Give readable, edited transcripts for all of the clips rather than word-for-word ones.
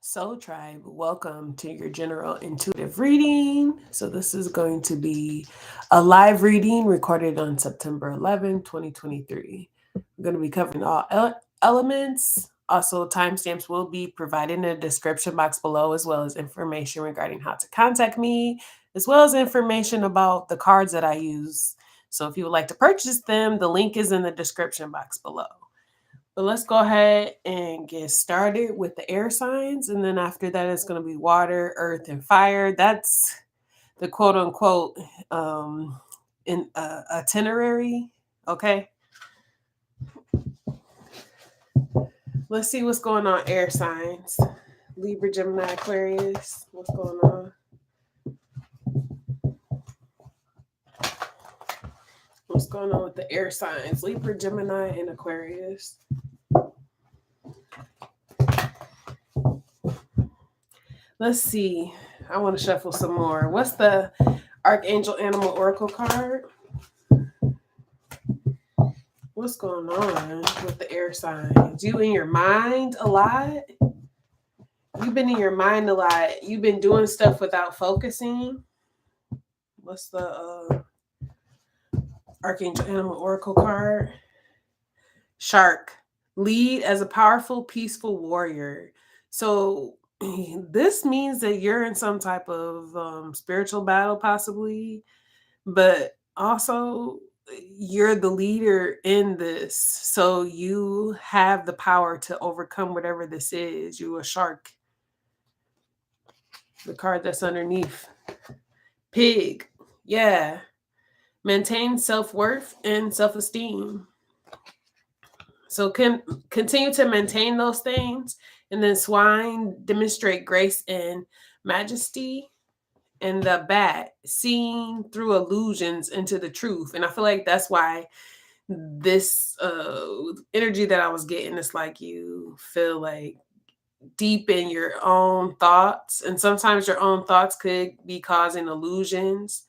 Soul Tribe, welcome to your general intuitive reading. So, this is going to be a live reading recorded on September 11th, 2023. We're going to be covering all elements. Also, timestamps will be provided in the description box below, as well as information regarding how to contact me, as well as information about the cards that I use. So, if you would like to purchase them, the link is in the description box below. But let's go ahead and get started with the air signs. And then after that, it's going to be water, earth, and fire. That's the quote unquote itinerary. Okay. Let's see what's going on, air signs. Libra, Gemini, Aquarius. What's going on? What's going on with the air signs? Libra, Gemini, and Aquarius. Let's see. I want to shuffle some more. What's the Archangel Animal Oracle card? What's going on with the air signs? You in your mind a lot? You've been in your mind a lot. You've been doing stuff without focusing. What's the Archangel Animal Oracle card? Shark. Lead as a powerful, peaceful warrior. So this means that you're in some type of spiritual battle, possibly, but also you're the leader in this. So you have the power to overcome whatever this is. You a shark. The card that's underneath. Pig. Yeah. Maintain self-worth and self-esteem. So continue to maintain those things. And then swine, demonstrate grace and majesty. And the bat, seeing through illusions into the truth. And I feel like that's why this energy that I was getting is like you feel like deep in your own thoughts. And sometimes your own thoughts could be causing illusions.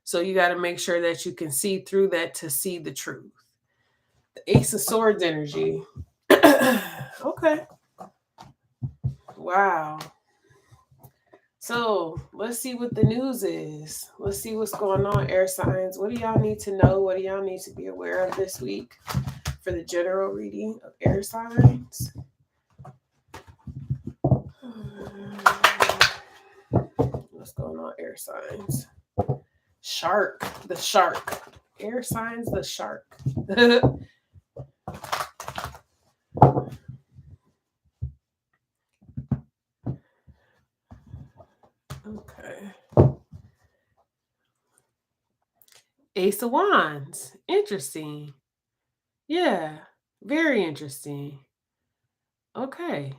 So you got to make sure that you can see through that to see the truth. The Ace of Swords energy. Okay. Wow. So let's see what the news is. Let's see what's going on, air signs. What do y'all need to know? What do y'all need to be aware of this week for the general reading of air signs? What's going on, air signs? Shark, the shark. Air signs, the shark. Okay. Ace of Wands. Interesting. Yeah. Very interesting. Okay.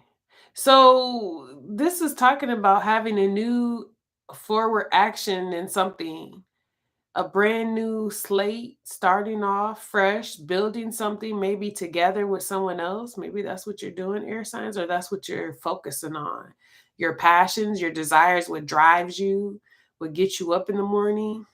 So this is talking about having a new forward action in something, a brand new slate, starting off fresh, building something maybe together with someone else. Maybe that's what you're doing, air signs, or that's what you're focusing on. Your passions, your desires, what drives you, what gets you up in the morning.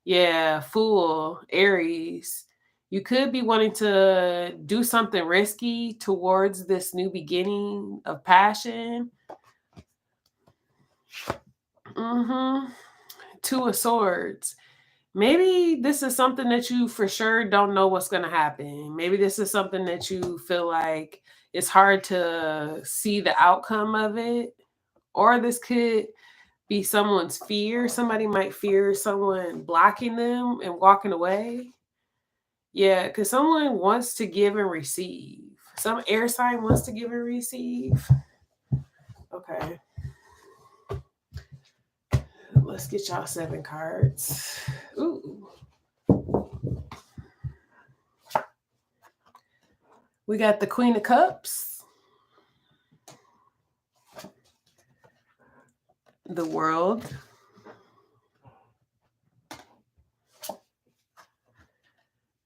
Yeah, Fool, Aries. You could be wanting to do something risky towards this new beginning of passion. Two of Swords. Maybe this is something that you for sure don't know what's going to happen. Maybe this is something that you feel like it's hard to see the outcome of it. Or this could be someone's fear. Somebody might fear someone blocking them and walking away. Yeah, because someone wants to give and receive. Some air sign wants to give and receive. Okay. Let's get y'all 7 cards. Ooh. We got the Queen of Cups. The World.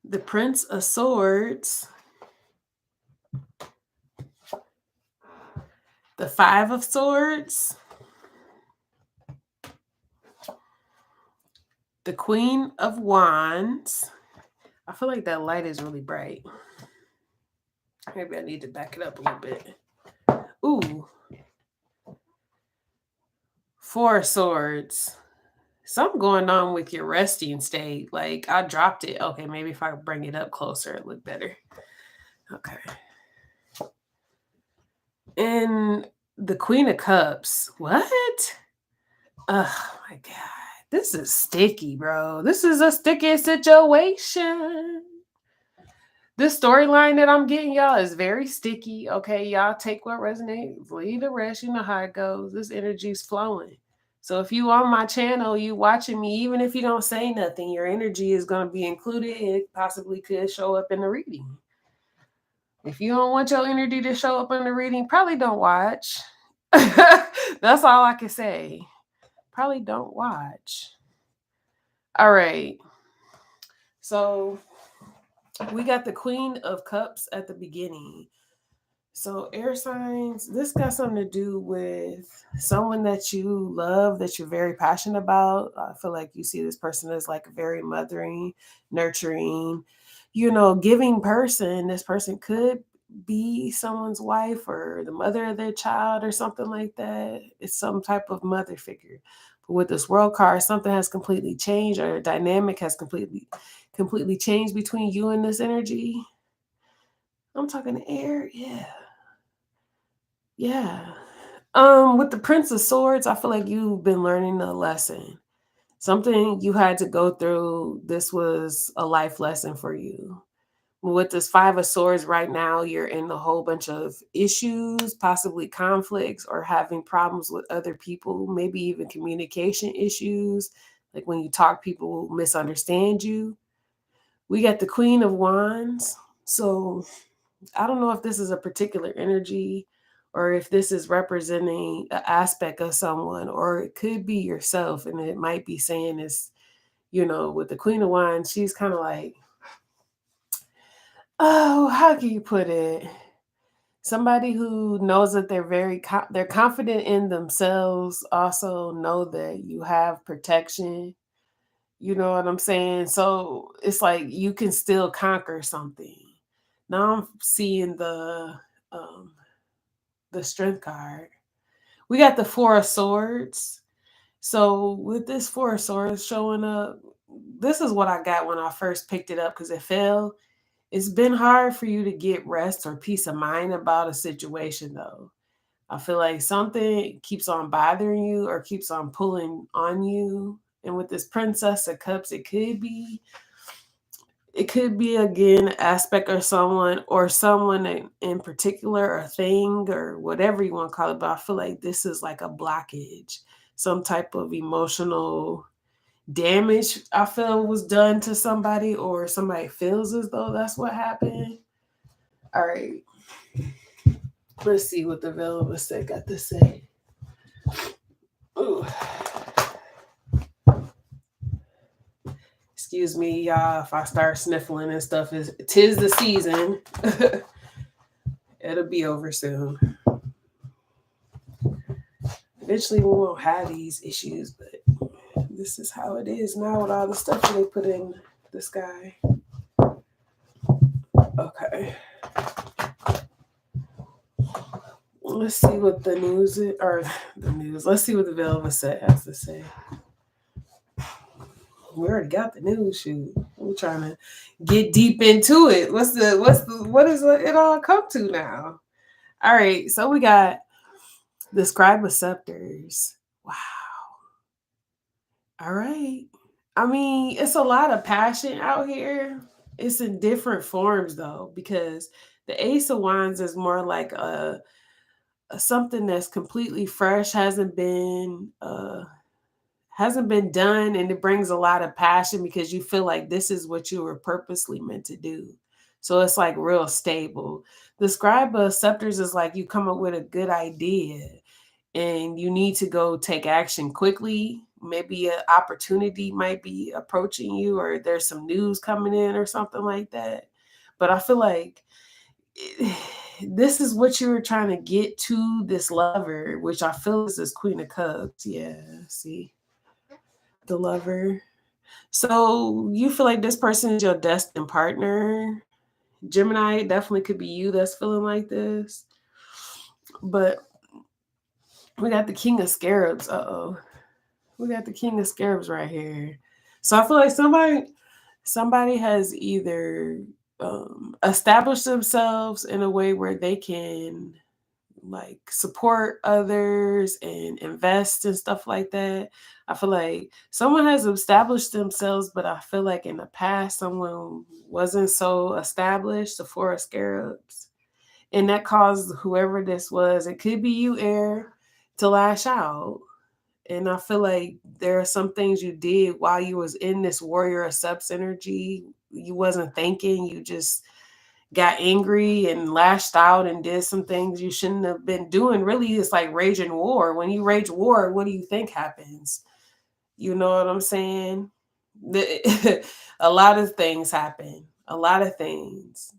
The Prince of Swords. The Five of Swords. The Queen of Wands. I feel like that light is really bright. Maybe I need to back it up a little bit. Ooh, Four of Swords. Something going on with your resting state. Like, I dropped it. Okay, maybe if I bring it up closer, it look better. Okay. And the Queen of Cups. What? Oh my God. This is sticky, bro. This is a sticky situation. This storyline that I'm getting, y'all, is very sticky. Okay, y'all take what resonates, leave the rest. You know how it goes. This energy's flowing. So if you on my channel, you watching me, even if you don't say nothing, your energy is going to be included. It possibly could show up in the reading. If you don't want your energy to show up in the reading, probably don't watch. That's all I can say. Probably don't watch. All right. So we got the Queen of Cups at the beginning. So air signs, this got something to do with someone that you love, that you're very passionate about. I feel like you see this person as like a very mothering, nurturing, giving person. This person could be someone's wife or the mother of their child or something like that. It's some type of mother figure. But with this world card, something has completely changed, or a dynamic has completely changed between you and this energy. I'm talking air, yeah. Yeah. With the Prince of Swords, I feel like you've been learning a lesson. Something you had to go through. This was a life lesson for you. With this Five of Swords right now, you're in a whole bunch of issues, possibly conflicts, or having problems with other people, maybe even communication issues. Like when you talk, people misunderstand you. We got the Queen of Wands. So I don't know if this is a particular energy or if this is representing an aspect of someone, or it could be yourself. And it might be saying this, with the Queen of Wands, she's kind of like, oh, how can you put it? Somebody who knows that they're confident in themselves, also know that you have protection. You know what I'm saying? So it's like you can still conquer something. Now I'm seeing the Strength card. We got the Four of Swords. So with this Four of Swords showing up, this is what I got when I first picked it up because it fell. It's been hard for you to get rest or peace of mind about a situation, though. I feel like something keeps on bothering you or keeps on pulling on you. And with this Princess of Cups, it could be again an aspect of someone, or someone in particular, a thing, or whatever you want to call it. But I feel like this is like a blockage, some type of emotional damage I feel was done to somebody, or somebody feels as though that's what happened. All right. Let's see what the Veil of ASET got to say. Ooh. Excuse me, y'all, if I start sniffling and stuff. Tis the season. It'll be over soon. Eventually we won't have these issues, but this is how it is now with all the stuff that they put in the sky. Okay. Let's see what the news is, or the news. Let's see what the Veil of ASET has to say. We already got the news, shoot. We're trying to get deep into it. What is it all come to now? All right, so we got the Scribe of Scepters. Wow. All right. I mean, it's a lot of passion out here. It's in different forms though, because the Ace of Wands is more like a something that's completely fresh, hasn't been done, and it brings a lot of passion because you feel like this is what you were purposely meant to do. So it's like real stable. The Scribe of Scepters is like you come up with a good idea and you need to go take action quickly. Maybe an opportunity might be approaching you, or there's some news coming in or something like that. But I feel like this is what you were trying to get to, this lover, which I feel is this Queen of Cups. Yeah, see? The Lover. So you feel like this person is your destined partner. Gemini, definitely could be you that's feeling like this. But We got the King of Scarabs. We got the King of Scarabs right here. So I feel like somebody has either established themselves in a way where they can like support others and invest and stuff like that. I feel like someone has established themselves, but I feel like in the past someone wasn't so established, the Four of Scarabs. And that caused whoever this was, it could be you, Air, to lash out. And I feel like there are some things you did while you was in this warrior of subs energy. You wasn't thinking, you just got angry and lashed out and did some things you shouldn't have been doing. Really, it's like raging war. When you rage war, what do you think happens? You know what I'm saying? A lot of things happen. A lot of things.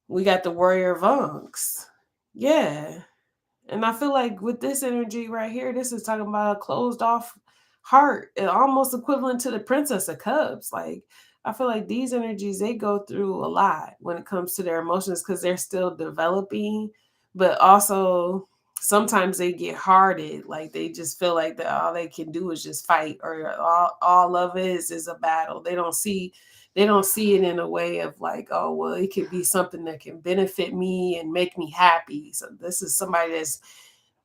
We got the warrior of Unks. Yeah. And I feel like with this energy right here, this is talking about a closed off heart, almost equivalent to the Princess of Cups. Like, I feel like these energies, they go through a lot when it comes to their emotions because they're still developing, but also sometimes they get hearted. Like, they just feel like that all they can do is just fight, or all love is a battle. They don't see it in a way of like, oh, well, it could be something that can benefit me and make me happy. So this is somebody that's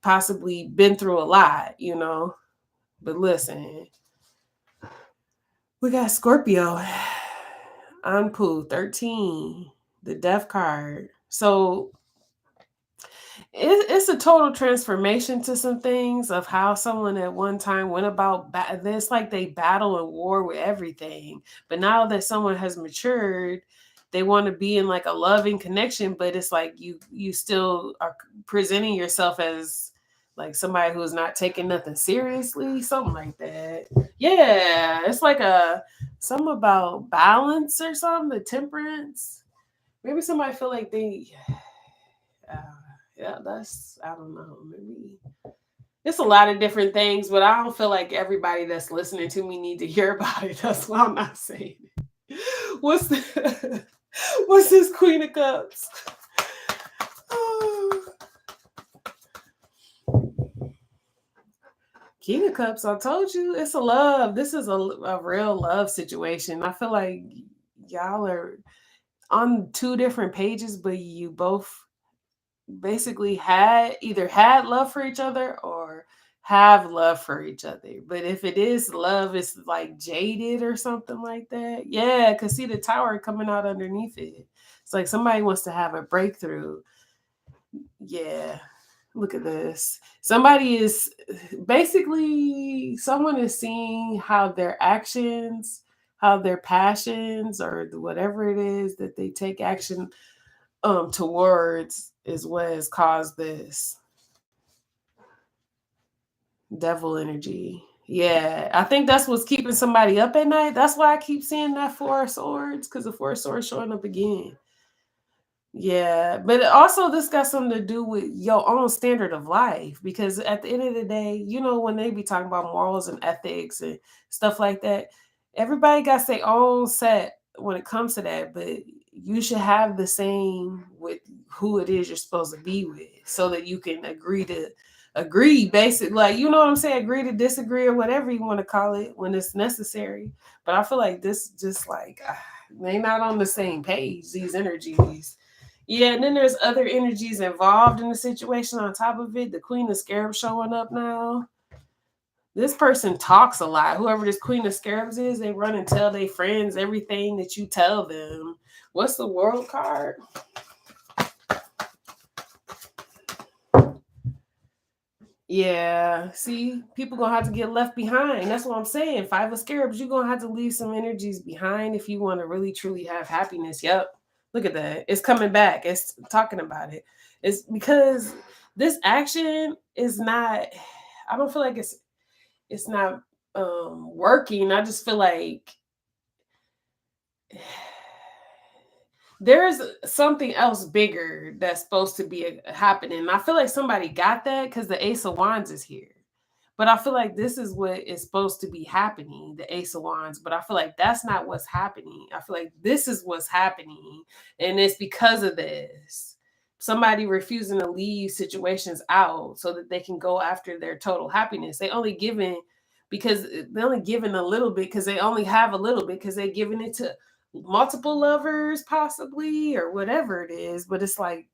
possibly been through a lot, you know. But listen, we got Scorpio on pool 13, the death card. So it's a total transformation to some things of how someone at one time went about this, like they battle and war with everything, but now that someone has matured, they want to be in like a loving connection, but it's like you still are presenting yourself as like somebody who's not taking nothing seriously, something like that. Yeah, it's like something about balance or something, the temperance. Maybe somebody feel like they uh, yeah, that's, I don't know, maybe it's a lot of different things, but I don't feel like everybody that's listening to me need to hear about it. That's why I'm not saying it. What's the what's this Queen of Cups? King of Cups, I told you, it's a love. This is a real love situation. I feel like y'all are on two different pages, but you both basically either had love for each other or have love for each other. But if it is love, it's like jaded or something like that. Yeah, because see the tower coming out underneath it. It's like somebody wants to have a breakthrough. Yeah. Look at this. Somebody is basically, someone is seeing how their actions, how their passions, or whatever it is that they take action towards is what has caused this devil energy. Yeah, I think that's what's keeping somebody up at night. That's why I keep seeing that Four of Swords, because the Four of Swords showing up again. Yeah, but also this got something to do with your own standard of life, because at the end of the day, you know, when they be talking about morals and ethics and stuff like that, everybody got their own set when it comes to that, but you should have the same with who it is you're supposed to be with, so that you can agree basically, like, you know what I'm saying, agree to disagree or whatever you want to call it when it's necessary. But I feel like this just like they not on the same page, these energies. Yeah, and then there's other energies involved in the situation on top of it. The Queen of Scarabs showing up now. This person talks a lot. Whoever this Queen of Scarabs is, they run and tell their friends everything that you tell them. What's the World card? Yeah, see, people gonna have to get left behind. That's what I'm saying. Five of Scarabs, you're gonna have to leave some energies behind if you want to really truly have happiness. Yep. Look at that. It's coming back. It's talking about it. It's because this action is not, I don't feel like it's not working. I just feel like there's something else bigger that's supposed to be happening. I feel like somebody got that because the Ace of Wands is here. But I feel like this is what is supposed to be happening, the Ace of Wands. But I feel like that's not what's happening. I feel like this is what's happening. And it's because of this. somebody refusing to leave situations out so that they can go after their total happiness. They only giving because they only giving a little bit because they only have a little bit because they're giving it to multiple lovers possibly or whatever it is. But it's like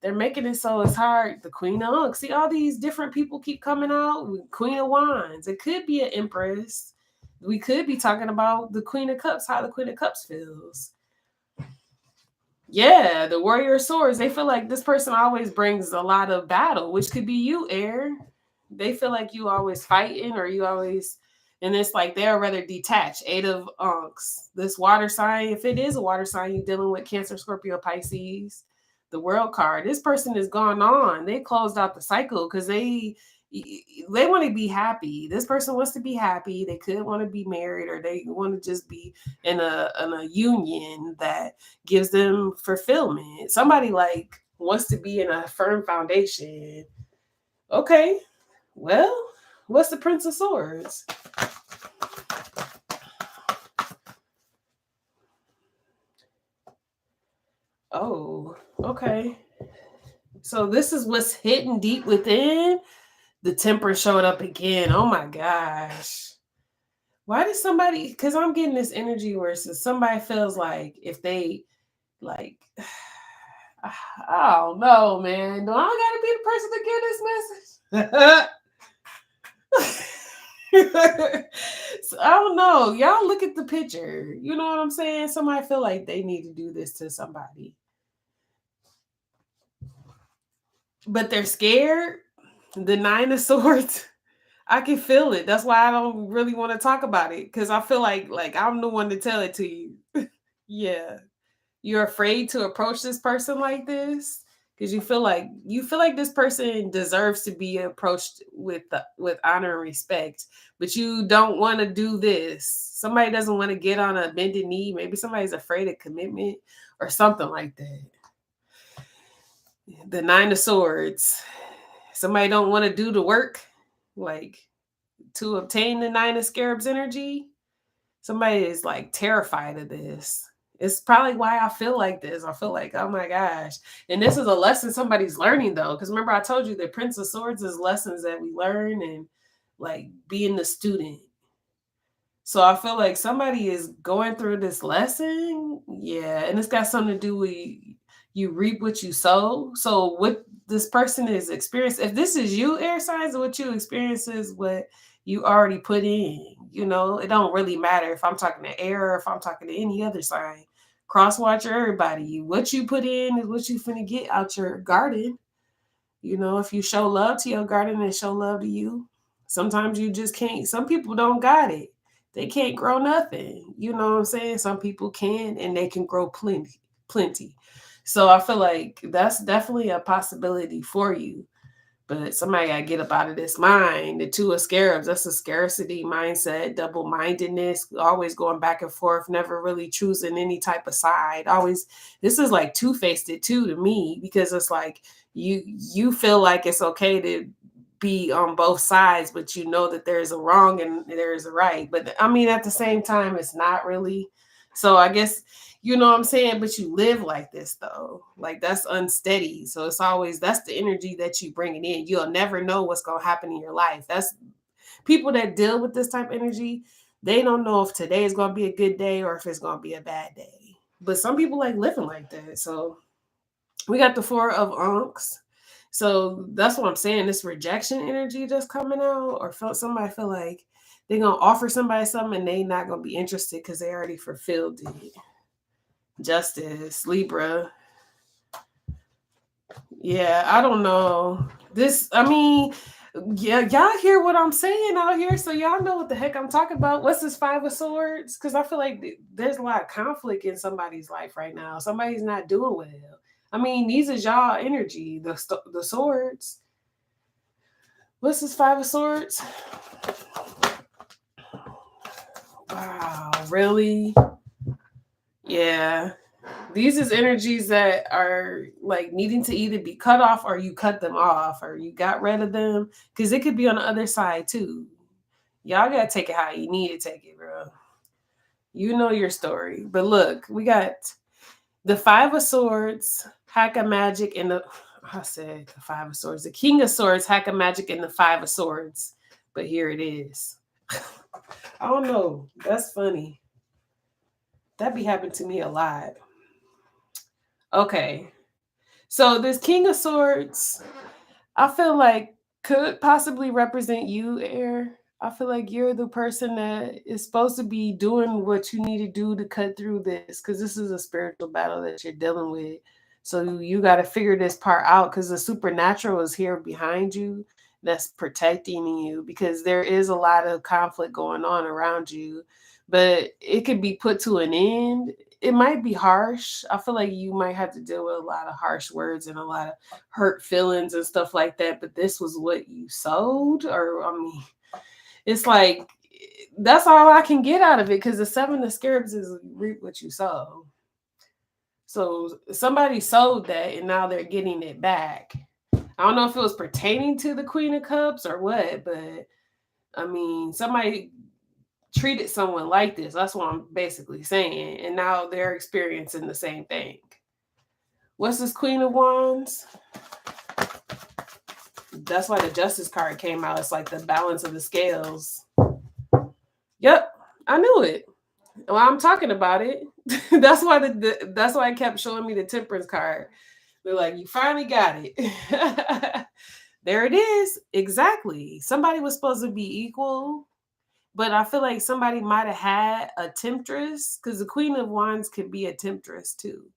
they're making it so it's hard. The Queen of Unks. See, all these different people keep coming out. Queen of Wands. It could be an Empress. We could be talking about the Queen of Cups, how the Queen of Cups feels. Yeah, the Warrior of Swords. They feel like this person always brings a lot of battle, which could be you, Air. They feel like you always fighting or you always, and it's like they're rather detached. 8 of Unks. This water sign, if it is a water sign, you're dealing with Cancer, Scorpio, Pisces. The World card. This person is gone on. They closed out the cycle because they want to be happy. This person wants to be happy. They could want to be married or they want to just be in a union that gives them fulfillment. Somebody like wants to be in a firm foundation. Okay, well, what's the Prince of Swords? Oh, okay. So this is what's hidden deep within. The Temperance showed up again. Oh my gosh. Why did somebody, because I'm getting this energy where somebody feels like if they like, I don't know, man. Do I gotta be the person to get this message? So, I don't know. Y'all look at the picture. You know what I'm saying? Somebody feel like they need to do this to somebody. But they're scared. The 9 of Swords. I can feel it. That's why I don't really want to talk about it because I feel like I'm the one to tell it to you. Yeah, you're afraid to approach this person like this because you feel like this person deserves to be approached with honor and respect, but you don't want to do this. Somebody doesn't want to get on a bended knee. Maybe somebody's afraid of commitment or something like that. The 9 of Swords. Somebody don't want to do the work. Like to obtain the 9 of Scarabs energy, somebody is like terrified of this. It's probably why I feel like this. I feel like, oh my gosh. And this is a lesson somebody's learning though. Because remember, I told you the Prince of Swords is lessons that we learn and like being the student. So I feel like somebody is going through this lesson. Yeah. And it's got something to do with you reap what you sow. So what this person is experiencing, if this is you, air signs, what you experience is what you already put in. You know, it don't really matter if I'm talking to air or if I'm talking to any other sign. Cross watcher, everybody. What you put in is what you finna get out your garden. You know, if you show love to your garden and show love to you, sometimes you just can't. Some people don't got it. They can't grow nothing. You know what I'm saying? Some people can and they can grow plenty. So I feel like that's definitely a possibility for you. But somebody got to get up out of this mind. The 2 of Scarabs, that's a scarcity mindset, double-mindedness, always going back and forth, never really choosing any type of side. Always, this is like two-faced it too to me, because it's like you feel like it's okay to be on both sides, but you know that there's a wrong and there's a right. But I mean, at the same time, it's not really. So I guess, you know what I'm saying? But you live like this though. Like that's unsteady. So it's always, that's the energy that you bringing in. You'll never know what's going to happen in your life. That's people that deal with this type of energy. They don't know if today is going to be a good day or if it's going to be a bad day. But some people like living like that. So we got the 4 of Unks. So that's what I'm saying. This rejection energy just coming out, or somebody feel like they're going to offer somebody something and they not going to be interested because they already fulfilled it. Justice, Libra. Yeah, I don't know. This, I mean, yeah, y'all hear what I'm saying out here, so y'all know what the heck I'm talking about. What's this 5 of Swords? Because I feel like there's a lot of conflict in somebody's life right now. Somebody's not doing well. I mean, these is y'all energy, the swords. What's this 5 of Swords? Wow, really? Yeah. These is energies that are like needing to either be cut off or you cut them off or you got rid of them. Because it could be on the other side too. Y'all got to take it how you need to take it, bro. You know your story. But look, we got The Five of Swords, Hack of Magic, and I said the Five of Swords. The King of Swords, Hack of Magic, and the Five of Swords. But here it is. I don't know. That's funny. That be happening to me a lot. Okay. So this King of Swords, I feel like could possibly represent you, Air. I feel like you're the person that is supposed to be doing what you need to do to cut through this, because this is a spiritual battle that you're dealing with. So you got to figure this part out, because the supernatural is here behind you that's protecting you, because there is a lot of conflict going on around you, but it could be put to an end. It might be harsh. I feel like you might have to deal with a lot of harsh words and a lot of hurt feelings and stuff like that, but this was what you sowed. Or I mean, it's like that's all I can get out of it, because the Seven of Scarabs is reap what you sow. So somebody sowed that and now they're getting it back. I don't know if it was pertaining to the Queen of Cups or what, but I mean, somebody treated someone like this. That's what I'm basically saying. And now they're experiencing the same thing. What's this Queen of Wands? That's why the Justice card came out. It's like the balance of the scales. Yep, I knew it. Well, I'm talking about it. That's why that's why it kept showing me the Temperance card. They're like, you finally got it. There it is. Exactly. Somebody was supposed to be equal, but I feel like somebody might have had a temptress, because the Queen of Wands could be a temptress too.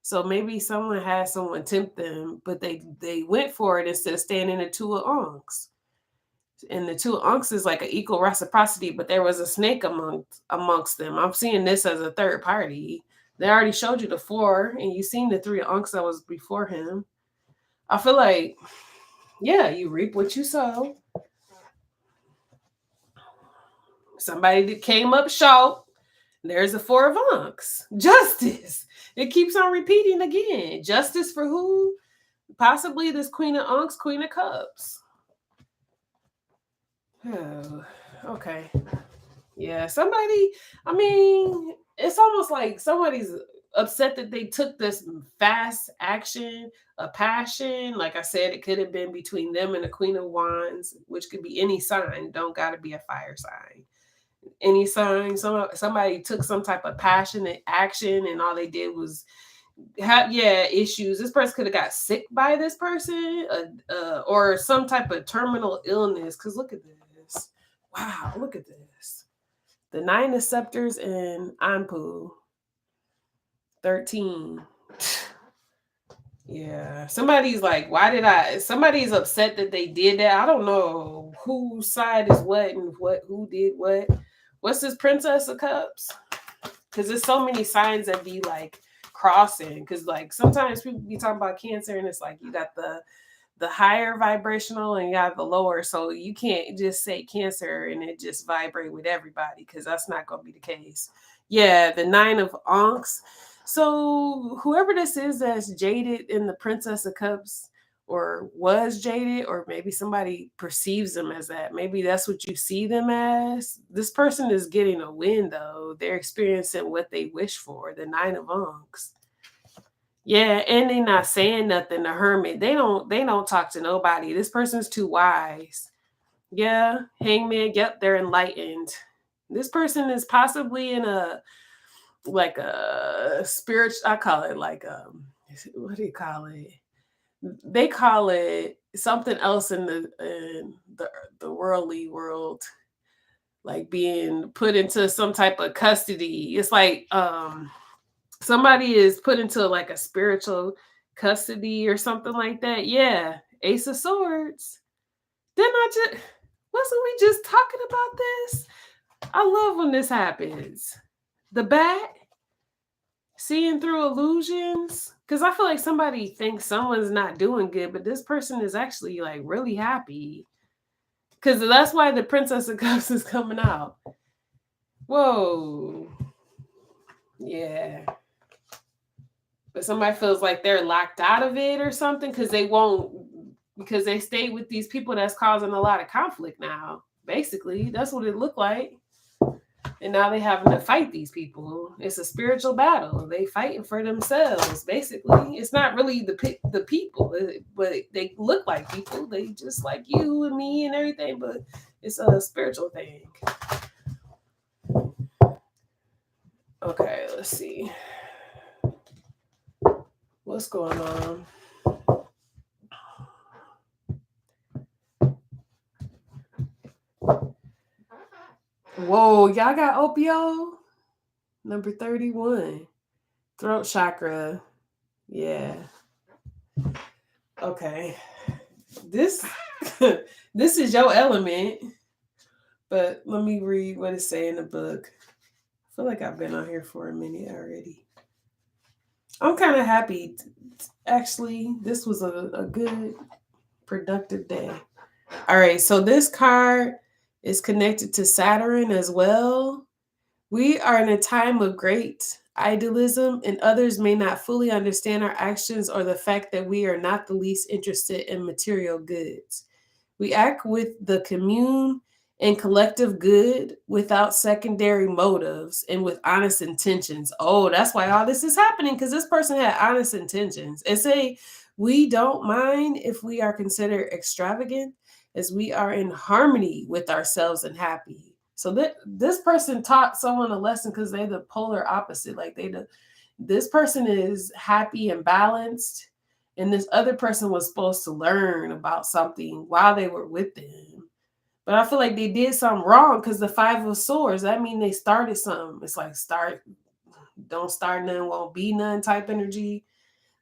So maybe someone had someone tempt them, but they went for it instead of staying in the Two of Ankhs. And the Two of Ankhs is like an equal reciprocity, but there was a snake amongst them. I'm seeing this as a third party. They already showed you the Four, and you seen the Three of Ankhs that was before him. I feel like, yeah, you reap what you sow. Somebody that came up short. There's a Four of Ankhs. Justice. It keeps on repeating again. Justice for who? Possibly this Queen of Ankhs, Queen of Cups. Oh, okay. Yeah, somebody, I mean, it's almost like somebody's upset that they took this fast action, a passion. Like I said, it could have been between them and the Queen of Wands, which could be any sign. Don't got to be a fire sign. Any sign, somebody took some type of passionate action, and all they did was have issues. This person could have got sick by this person, or some type of terminal illness. Because look at this. Wow, look at this. The Nine of Scepters and Anpu. 13. Yeah, somebody's like, somebody's upset that they did that. I don't know whose side is what and who did what. What's this Princess of Cups? Because there's so many signs that be like crossing. Because like sometimes people be talking about Cancer, and it's like you got the higher vibrational and you got the lower. So you can't just say Cancer and it just vibrate with everybody, because that's not going to be the case. Yeah, the Nine of Ankhs. So whoever this is that's jaded in the Princess of Cups, or was jaded, or maybe somebody perceives them as that. Maybe that's what you see them as. This person is getting a win, though. They're experiencing what they wish for, the Nine of Ankhs. Yeah, and they're not saying nothing. The Hermit, they don't talk to nobody. This person's too wise. Yeah, Hangman, yep, they're enlightened. This person is possibly in a spiritual, I call it like what do you call it? They call it something else in the worldly world, like being put into some type of custody. It's like somebody is put into like a spiritual custody or something like that. Yeah, Ace of Swords. Wasn't we just talking about this? I love when this happens. The Bat, seeing through illusions, because I feel like somebody thinks someone's not doing good, but this person is actually like really happy, because that's why the Princess of Cups is coming out. Whoa. Yeah. But somebody feels like they're locked out of it or something, because they stayed with these people that's causing a lot of conflict now. Basically, that's what it looked like. And now they having to fight these people. It's a spiritual battle. They fighting for themselves, basically. It's not really the people, but they look like people. They just like you and me and everything, but it's a spiritual thing. Okay, let's see. What's going on? Whoa, y'all got Opio? Number 31. Throat chakra. Yeah. Okay. This this is your element. But let me read what it say in the book. I feel like I've been on here for a minute already. I'm kind of happy. Actually, this was a good, productive day. All right, so this card is connected to Saturn as well. We are in a time of great idealism, and others may not fully understand our actions or the fact that we are not the least interested in material goods. We act with the commune and collective good without secondary motives and with honest intentions. Oh, that's why all this is happening, because this person had honest intentions. And say, we don't mind if we are considered extravagant, as we are in harmony with ourselves and happy. So this person taught someone a lesson because they're the polar opposite. Like this person is happy and balanced, and this other person was supposed to learn about something while they were with them. But I feel like they did something wrong because the 5 of Swords, that means they started something. It's like don't start none, won't be none type energy.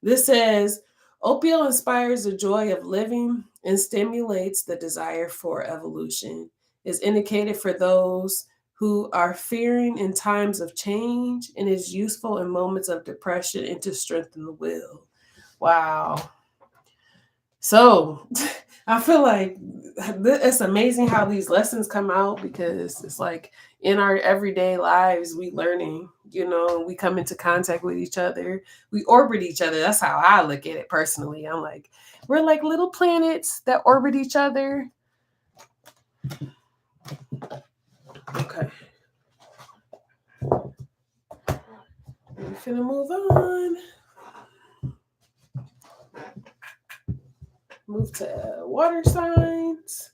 This says, Opio inspires the joy of living and stimulates the desire for evolution. Is indicated for those who are fearing in times of change and is useful in moments of depression and to strengthen the will. Wow. So I feel like it's amazing how these lessons come out, because it's like in our everyday lives, we learning, we come into contact with each other. We orbit each other. That's how I look at it personally. I'm like, we're like little planets that orbit each other. Okay. We're finna move on. Move to water signs.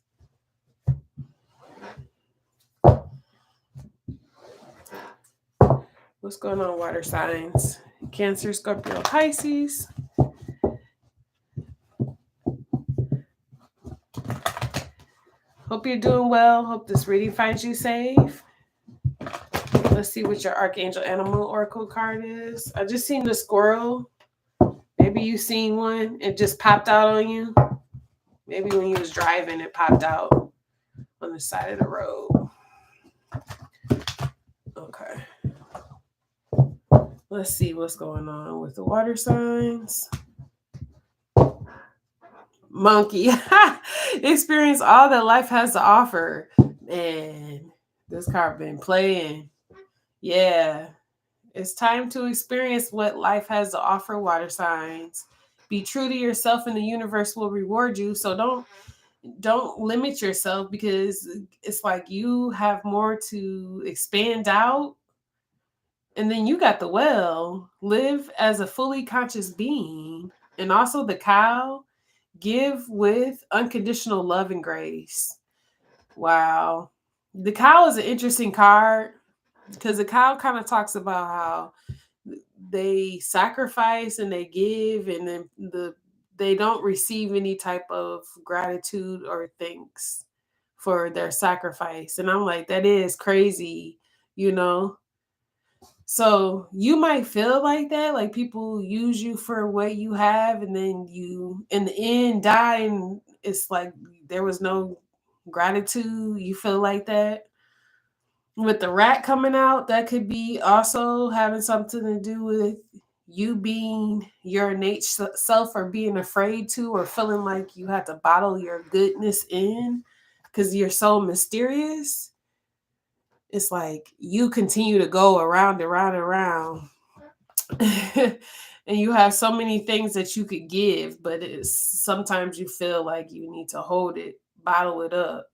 What's going on, water signs? Cancer, Scorpio, Pisces. Hope you're doing well. Hope this reading finds you safe. Let's see what your Archangel Animal Oracle card is. I just seen the squirrel. Maybe you seen one. It just popped out on you. Maybe when you was driving, it popped out on the side of the road. Okay. Let's see what's going on with the water signs. Monkey. Experience all that life has to offer. Man, this card been playing. Yeah. It's time to experience what life has to offer, water signs. Be true to yourself and the universe will reward you. So don't limit yourself, because it's like you have more to expand out. And then you got the well. Live as a fully conscious being. And also the cow. Give with unconditional love and grace. Wow. The cow is an interesting card, because the cow kind of talks about how they sacrifice and they give, and then they don't receive any type of gratitude or thanks for their sacrifice. And I'm like, that is crazy, So you might feel like that, like people use you for what you have, and then you in the end die, and it's like there was no gratitude. You feel like that. With the rat coming out, that could be also having something to do with you being your innate self, or being afraid to, or feeling like you have to bottle your goodness in because you're so mysterious. It's like you continue to go around and around and around. And you have so many things that you could give, but sometimes you feel like you need to hold it, bottle it up.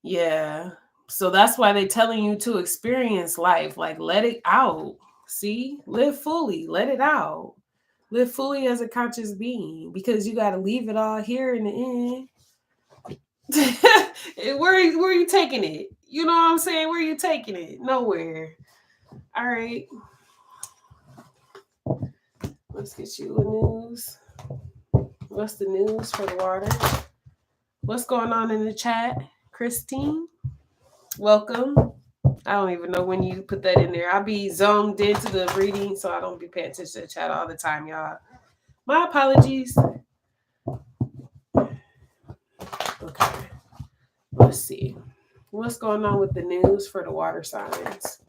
Yeah. So that's why they're telling you to experience life. Like, let it out. See? Live fully. Let it out. Live fully as a conscious being, because you got to leave it all here in the end. where are you taking it? You know what I'm saying? Where are you taking it? Nowhere. All right. Let's get you a news. What's the news for the water? What's going on in the chat? Christine, welcome. I don't even know when you put that in there. I'll be zoned into the reading, so I don't be paying attention to the chat all the time, y'all. My apologies. Okay. Let's see. What's going on with the news for the water signs?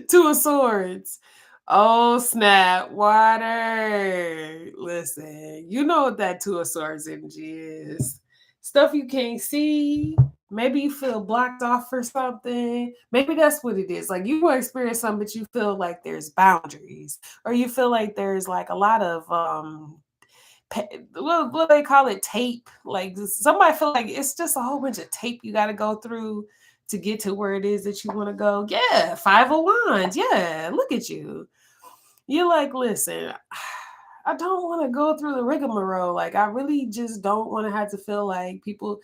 Two of Swords. Oh, snap. Water. Listen, you know what that Two of Swords energy is. Stuff you can't see. Maybe you feel blocked off for something. Maybe that's what it is. Like, you will experience something, but you feel like there's boundaries. Or you feel like there's like a lot of what they call it, tape. Like, somebody feel like it's just a whole bunch of tape you got to go through to get to where it is that you want to go. Yeah, 5 of Wands. Yeah, look at you. You're like, listen, I don't want to go through the rigmarole. Like, I really just don't want to have to feel like people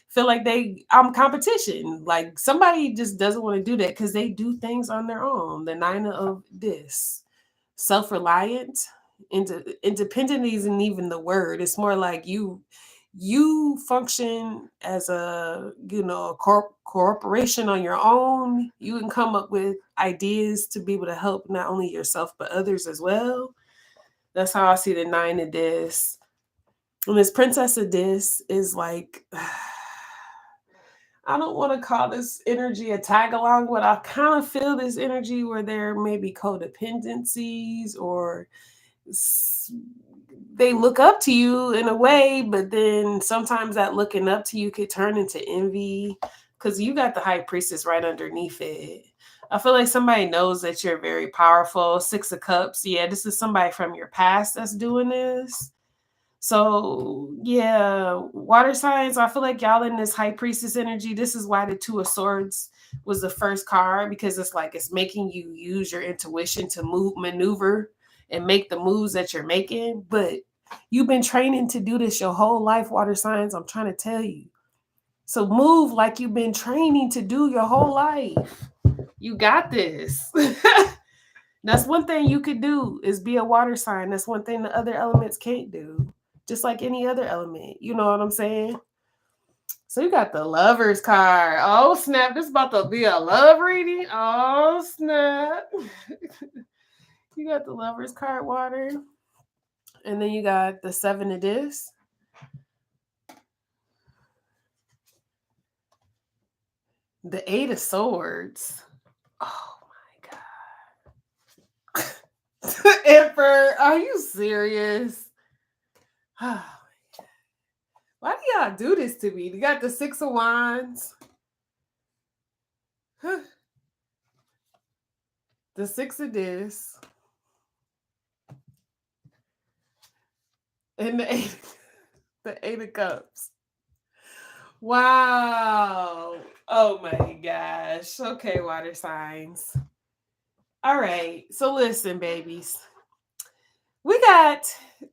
feel like I'm competition. Like, somebody just doesn't want to do that because they do things on their own. The 9 of this. Self-reliant. Independent isn't even the word. It's more like you function as a corporation on your own. You can come up with ideas to be able to help not only yourself but others as well. That's how I see the 9 of this. And this Princess of this is like, I don't want to call this energy a tag along, but I kind of feel this energy where there may be codependencies, or they look up to you in a way, but then sometimes that looking up to you could turn into envy, because you got the High Priestess right underneath it. I feel like somebody knows that you're very powerful. 6 of Cups. Yeah, this is somebody from your past that's doing this. So, yeah, water signs, I feel like y'all in this High Priestess energy. This is why the 2 of Swords was the first card, because it's like it's making you use your intuition to maneuver and make the moves that you're making. But you've been training to do this your whole life, water signs. I'm trying to tell you. So move like you've been training to do your whole life. You got this. That's one thing you could do, is be a water sign. That's one thing the other elements can't do. Just like any other element. You know what I'm saying? So you got the Lovers card. Oh, snap. This is about to be a love reading. Oh, snap. You got the Lovers card, water. And then you got the 7 of this. The 8 of Swords. Oh, my God. Emperor, are you serious? Why do y'all do this to me? You got the 6 of Wands. The 6 of this. And the 8 of Cups. Wow. Oh my gosh. Okay, water signs. All right. So listen, babies. We got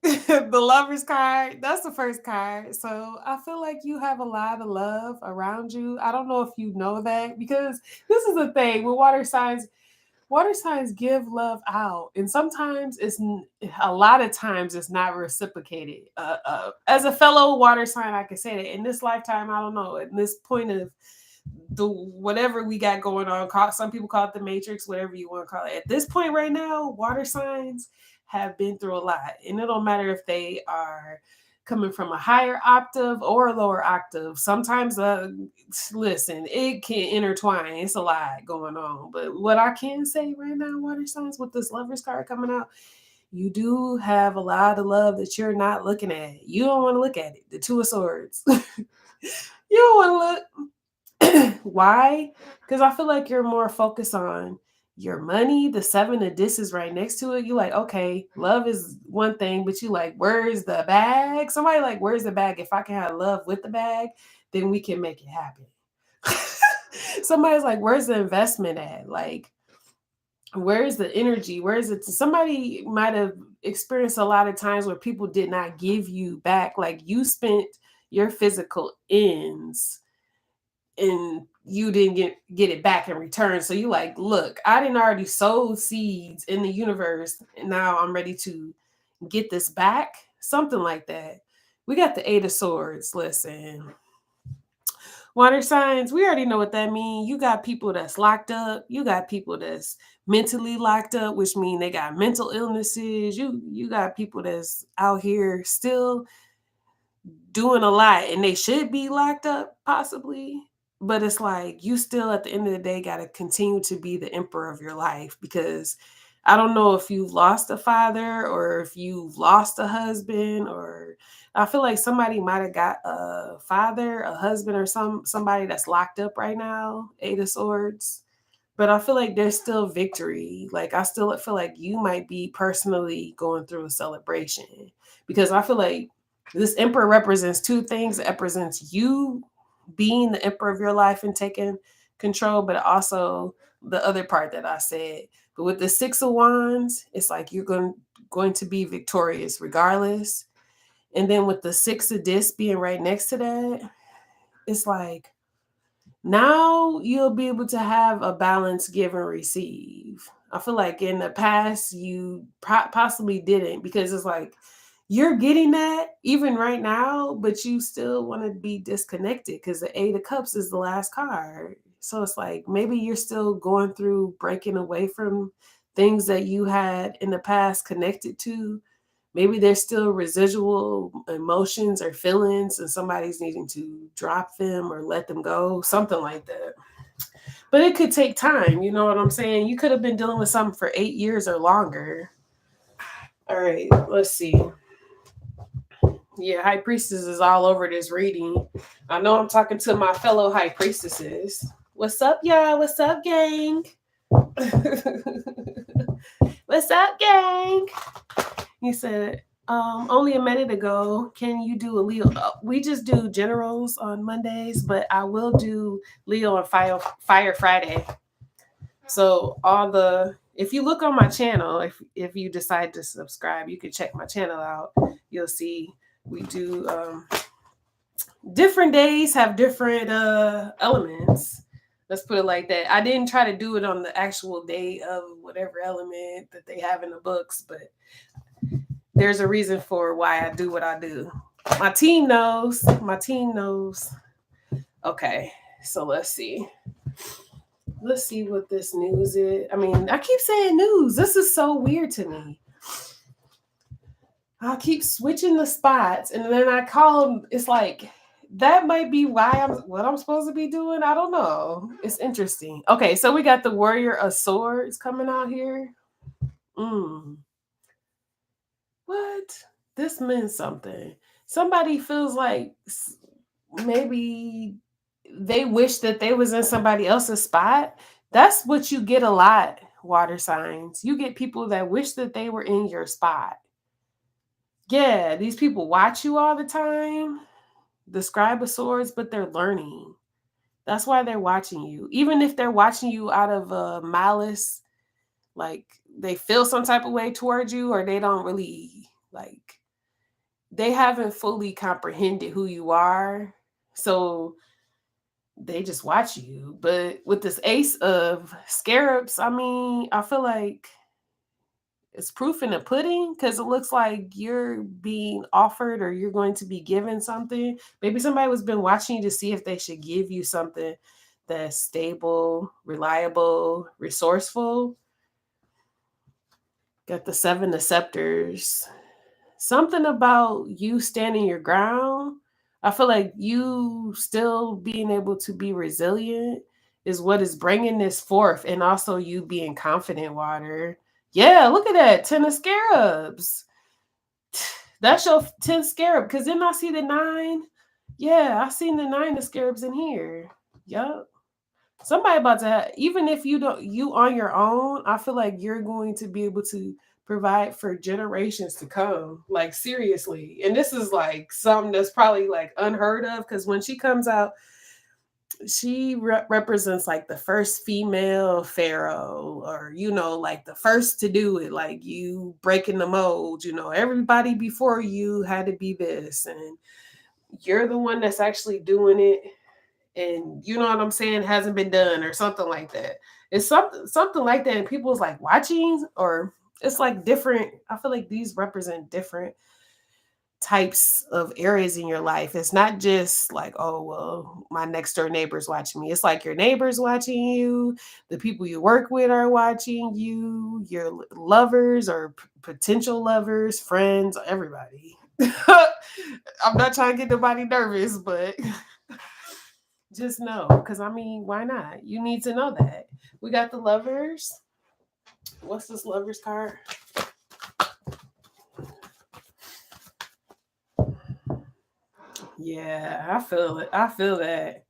the Lovers card. That's the first card. So I feel like you have a lot of love around you. I don't know if you know that, because this is the thing with water signs. Water signs give love out, and sometimes a lot of times it's not reciprocated. As a fellow water sign, I can say that in this lifetime, I don't know, at this point of the whatever we got going on, some people call it the matrix, whatever you want to call it. At this point right now, water signs have been through a lot, and it don't matter if they are coming from a higher octave or a lower octave. Sometimes, listen, it can intertwine. It's a lot going on. But what I can say right now, water signs, with this Lovers card coming out, you do have a lot of love that you're not looking at. You don't want to look at it. The 2 of Swords. You don't want to look. Why? Because I feel like you're more focused on your money, the 7 of this is right next to it. You like, okay, love is one thing, but you like, where's the bag? Somebody like, where's the bag? If I can have love with the bag, then we can make it happen. Somebody's like, where's the investment at? Like, where's the energy? Where is it? Somebody might have experienced a lot of times where people did not give you back. Like you spent your physical ends and you didn't get it back in return. So you like, look, I didn't already sow seeds in the universe and now I'm ready to get this back. Something like that. We got the 8 of Swords. Listen. Water signs, we already know what that means. You got people that's locked up. You got people that's mentally locked up, which means they got mental illnesses. You got people that's out here still doing a lot and they should be locked up possibly. But it's like you still at the end of the day got to continue to be the emperor of your life, because I don't know if you've lost a father or if you've lost a husband, or I feel like somebody might have got a father, a husband, or somebody that's locked up right now, 8 of Swords. But I feel like there's still victory. Like I still feel like you might be personally going through a celebration, because I feel like this emperor represents 2 things. It represents you being the emperor of your life and taking control, but also the other part that I said. But with the 6 of Wands, it's like you're going to be victorious regardless. And then with the 6 of Discs being right next to that, it's like now you'll be able to have a balance, give and receive. I feel like in the past you possibly didn't, because it's like you're getting that even right now, but you still want to be disconnected because the 8 of Cups is the last card. So it's like maybe you're still going through breaking away from things that you had in the past connected to. Maybe there's still residual emotions or feelings and somebody's needing to drop them or let them go, something like that. But it could take time, you know what I'm saying? You could have been dealing with something for 8 years or longer. All right, let's see. Yeah, High Priestess is all over this reading. I know I'm talking to my fellow High Priestesses. What's up, y'all? What's up, gang? What's up, gang? He said, only a minute ago, can you do a Leo? We just do generals on Mondays, but I will do Leo on Fire Friday. So if you look on my channel, if you decide to subscribe, you can check my channel out. You'll see we do different days have different elements. Let's put it like that. I didn't try to do it on the actual day of whatever element that they have in the books, but there's a reason for why I do what I do. My team knows. Okay, so let's see. Let's see what this news is. I mean, I keep saying news. This is so weird to me. I keep switching the spots, and then I call them. It's like that might be why what I'm supposed to be doing. I don't know. It's interesting. Okay, so we got the Warrior of Swords coming out here. What? This means something. Somebody feels like maybe they wish that they was in somebody else's spot. That's what you get a lot, water signs. You get people that wish that they were in your spot. Yeah, these people watch you all the time. The Scribe of Swords, but they're learning. That's why they're watching you. Even if they're watching you out of malice, like they feel some type of way towards you, or they don't really like, they haven't fully comprehended who you are. So they just watch you. But with this Ace of Scarabs, I mean, I feel like it's proof in the pudding, because it looks like you're being offered or you're going to be given something. Maybe somebody was been watching you to see if they should give you something that's stable, reliable, resourceful. Got the 7 of Scepters. Something about you standing your ground. I feel like you still being able to be resilient is what is bringing this forth, and also you being confident, water. Yeah, look at that. 10 of Scarabs. That's your 10 Scarab, because then I see the 9. Yeah, I seen the 9 of Scarabs in here. Yup. Somebody about to have, even if you don't, you on your own, I feel like you're going to be able to provide for generations to come. Like seriously. And this is like something that's probably like unheard of, because when she comes out, she represents like the first female pharaoh, or like the first to do it, like you breaking the mold. Everybody before you had to be this, and you're the one that's actually doing it, and you know what I'm saying, hasn't been done or something like that. It's something like that, and people's like watching, or it's like different. I feel like these represent different types of areas in your life. It's not just like, oh, well, my next door neighbor's watching me. It's like your neighbor's watching you, the people you work with are watching you, your lovers or potential lovers, friends, everybody. I'm not trying to get nobody nervous, but just know, because I mean, why not? You need to know that. We got the lovers. What's this lovers card? Yeah, I feel it. I feel that.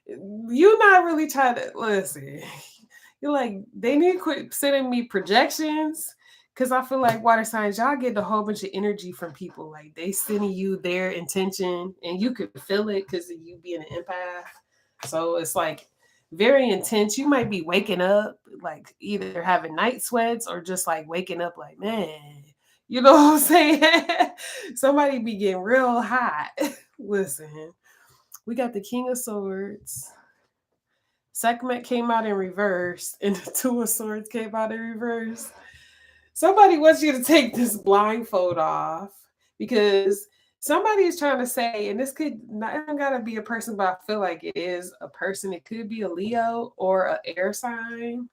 You're not really trying to listen. You're like, they need to quit sending me projections. Cause I feel like water signs, y'all get a whole bunch of energy from people. Like they sending you their intention, and you could feel it because of you being an empath. So it's like very intense. You might be waking up like either having night sweats or just like waking up like, man, you know what I'm saying? Somebody be getting real hot. Listen, we got the King of Swords. Sekhmet came out in reverse, and the Two of Swords came out in reverse. Somebody wants you to take this blindfold off, because somebody is trying to say, and this could not even gotta be a person, but I feel like it is a person. It could be a Leo or an air sign,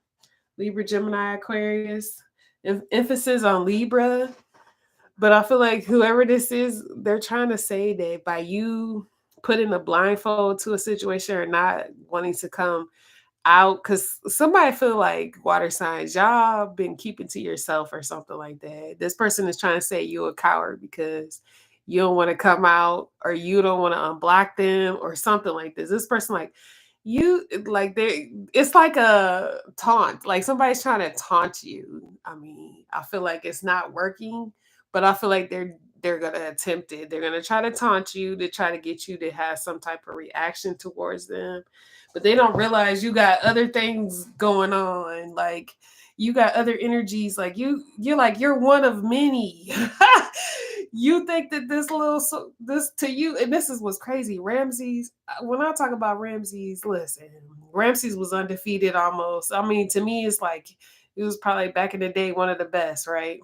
Libra, Gemini, Aquarius. Emphasis on Libra. But I feel like whoever this is, they're trying to say that by you putting a blindfold to a situation or not wanting to come out, because somebody feel like water signs, y'all been keeping to yourself or something like that. This person is trying to say you're a coward because you don't want to come out, or you don't want to unblock them or something like this. This person like you, like they, it's like a taunt, like somebody's trying to taunt you. I mean, I feel like it's not working, but I feel like they're gonna attempt it. They're gonna try to taunt you to try to get you to have some type of reaction towards them, but they don't realize you got other things going on. Like you got other energies. Like you're like you're one of many. You think that this to you, and this is what's crazy. Ramses. When I talk about Ramses, listen, Ramses was undefeated almost. I mean, to me, it's like it was probably back in the day one of the best, right?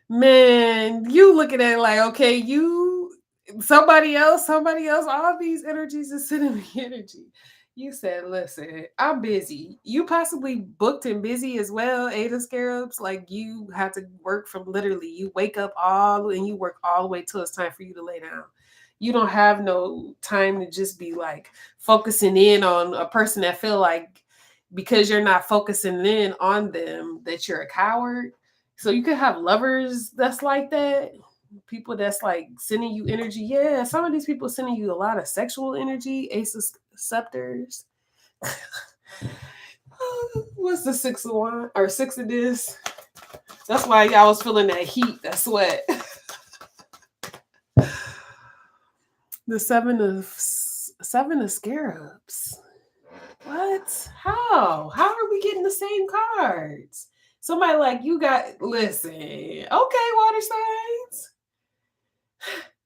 Man, you looking at it like, okay, somebody else, all these energies is sending me energy. You said, listen, I'm busy. You possibly booked and busy as well, Ada Scarabs. Like you have to work from literally, you wake up all and you work all the way till it's time for you to lay down. You don't have no time to just be like focusing in on a person that feel like because you're not focusing in on them that you're a coward. So you could have lovers that's like that, people that's like sending you energy. Yeah, some of these people sending you a lot of sexual energy. Ace of Scepters. What's the six of one or six of this? That's why y'all was feeling that heat, that sweat. The seven of scarabs. What? How are we getting the same cards? Somebody like you got listen. Okay, water signs.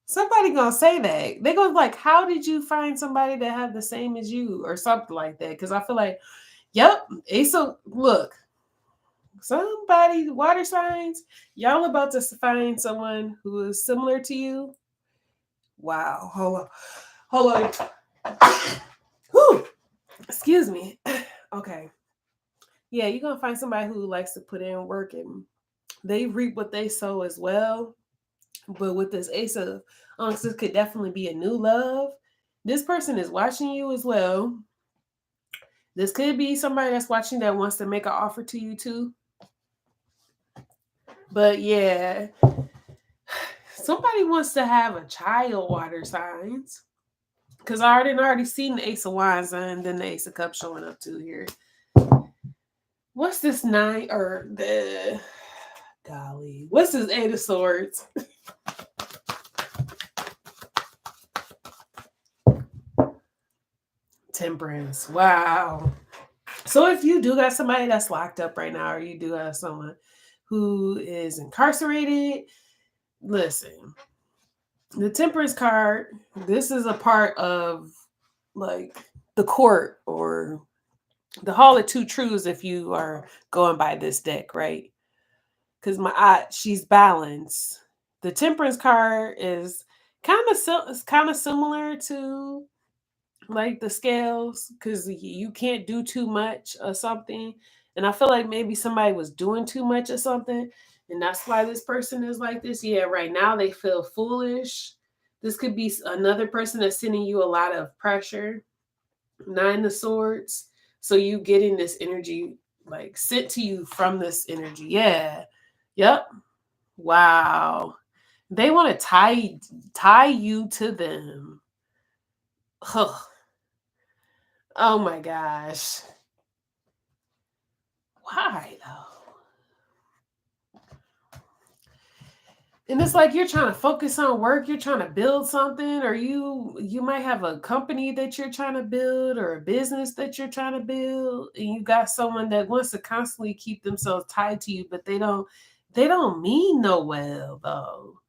Somebody gonna say that. They gonna like, how did you find somebody that have the same as you or something like that? Because I feel like, yep, Asa, look, somebody, water signs, y'all about to find someone who is similar to you. Wow. Hold on. Whew. Excuse me. Okay. Yeah, you're gonna find somebody who likes to put in work and they reap what they sow as well. But with this ace of this could definitely be a new love. This person is watching you as well. This could be somebody that's watching that wants to make an offer to you too. But yeah, somebody wants to have a child, water signs. Because I already seen the Ace of Wands and then the Ace of Cups showing up too here. What's this 9 or the golly? What's this 8 of Swords? Temperance. Wow. So if you do got somebody that's locked up right now, or you do have someone who is incarcerated, listen, the Temperance card, this is a part of like the court or the Hall of Two Truths if you are going by this deck, right? Because my aunt, she's balanced. The Temperance card is kind of similar to like the scales because you can't do too much of something. And I feel like maybe somebody was doing too much of something. And that's why this person is like this. Yeah, right now they feel foolish. This could be another person that's sending you a lot of pressure. 9 of Swords. So you getting this energy like sent to you from this energy. Yeah. Yep. Wow. They want to tie you to them. Huh. Oh my gosh. Why though? And it's like you're trying to focus on work, you're trying to build something, or you might have a company that you're trying to build or a business that you're trying to build, and you got someone that wants to constantly keep themselves tied to you, but they don't mean no well though.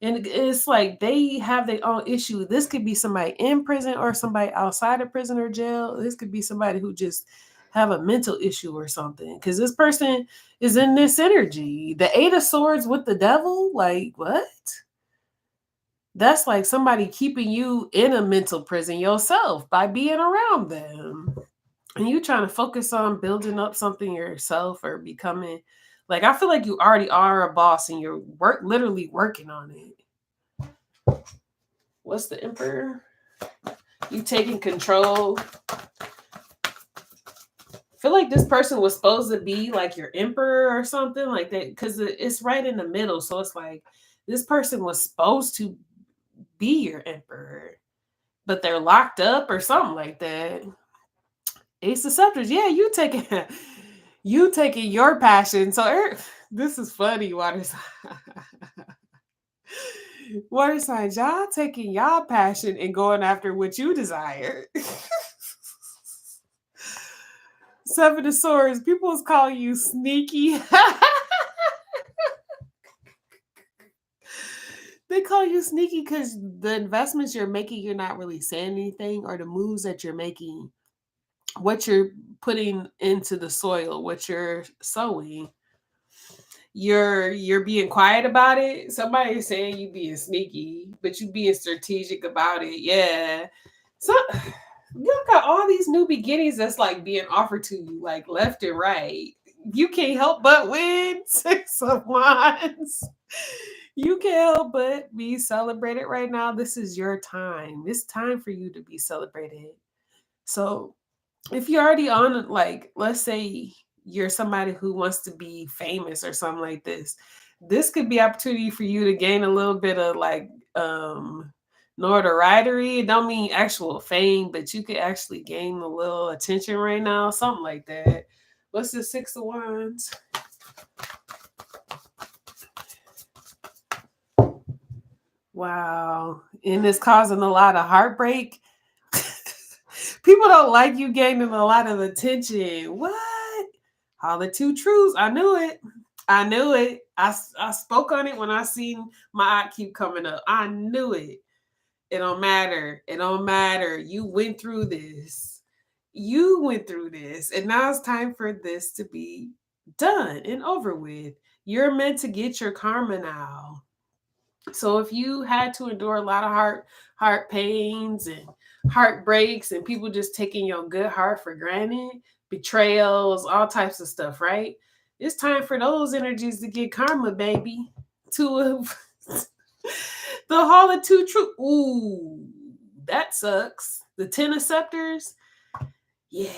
And it's like they have their own issue. This could be somebody in prison or somebody outside of prison or jail. This could be somebody who just have a mental issue or something. Because this person is in this energy. The 8 of Swords with the devil, like what? That's like somebody keeping you in a mental prison yourself by being around them. And you trying to focus on building up something yourself or becoming like I feel like you already are a boss and you're literally working on it. What's the Emperor? You taking control. I feel like this person was supposed to be like your emperor or something like that because it's right in the middle. So it's like this person was supposed to be your emperor, but they're locked up or something like that. Ace of Scepters. Yeah, you taking your passion. So this is funny, water sign. Water signs, y'all taking y'all passion and going after what you desire. 7 of Swords. People call you sneaky. They call you sneaky because the investments you're making, you're not really saying anything, or the moves that you're making, what you're putting into the soil, what you're sowing. You're being quiet about it. Somebody is saying you being sneaky, but you being strategic about it. Yeah. So you got all these new beginnings that's like being offered to you, like left and right. You can't help but win. 6 of Wands. You can't help but be celebrated right now. This is your time. It's time for you to be celebrated. So if you're already on, like, let's say you're somebody who wants to be famous or something like this, this could be opportunity for you to gain a little bit of like notoriety. It don't mean actual fame, but you could actually gain a little attention right now, something like that. What's the 6 of Wands? Wow. And it's causing a lot of heartbreak. People don't like you gaining a lot of attention. What? All the 2 truths. I knew it. I spoke on it when I seen my eye keep coming up. I knew it. It don't matter. It don't matter. You went through this. You went through this. And now it's time for this to be done and over with. You're meant to get your karma now. So if you had to endure a lot of heart pains and heartbreaks and people just taking your good heart for granted, betrayals, all types of stuff, right? It's time for those energies to get karma, baby. To the Hall of Two Truths. Ooh, that sucks. The 10 of Scepters. Yeah,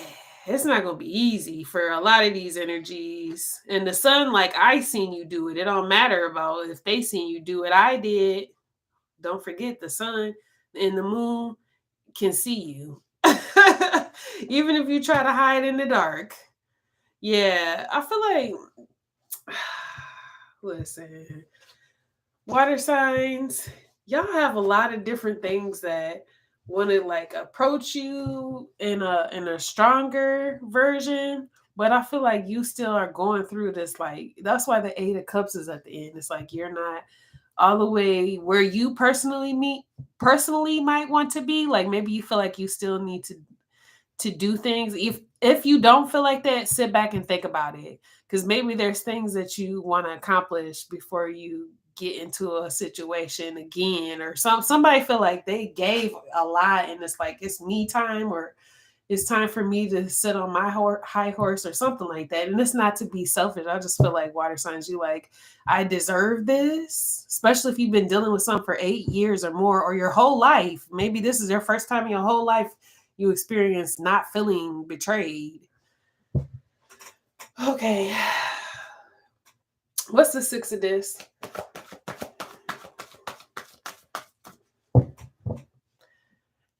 it's not gonna be easy for a lot of these energies. And the sun, like I seen you do it. It don't matter about if they seen you do it. I did. Don't forget the sun and the moon can see you. Even if you try to hide in the dark. Yeah, I feel like, listen, water signs, y'all have a lot of different things that want to like approach you in a stronger version. But I feel like you still are going through this. Like, that's why the Eight of Cups is at the end. It's like you're not all the way where you personally might want to be. Like, maybe you feel like you still need to do things. If you don't feel like that, sit back and think about it, because maybe there's things that you want to accomplish before you get into a situation again, or somebody feel like they gave a lot and it's like it's me time, or it's time for me to sit on my high horse or something like that. And it's not to be selfish. I just feel like water signs, you like, I deserve this, especially if you've been dealing with something for 8 years or more, or your whole life. Maybe this is your first time in your whole life you experience not feeling betrayed. Okay. What's the 6 of this?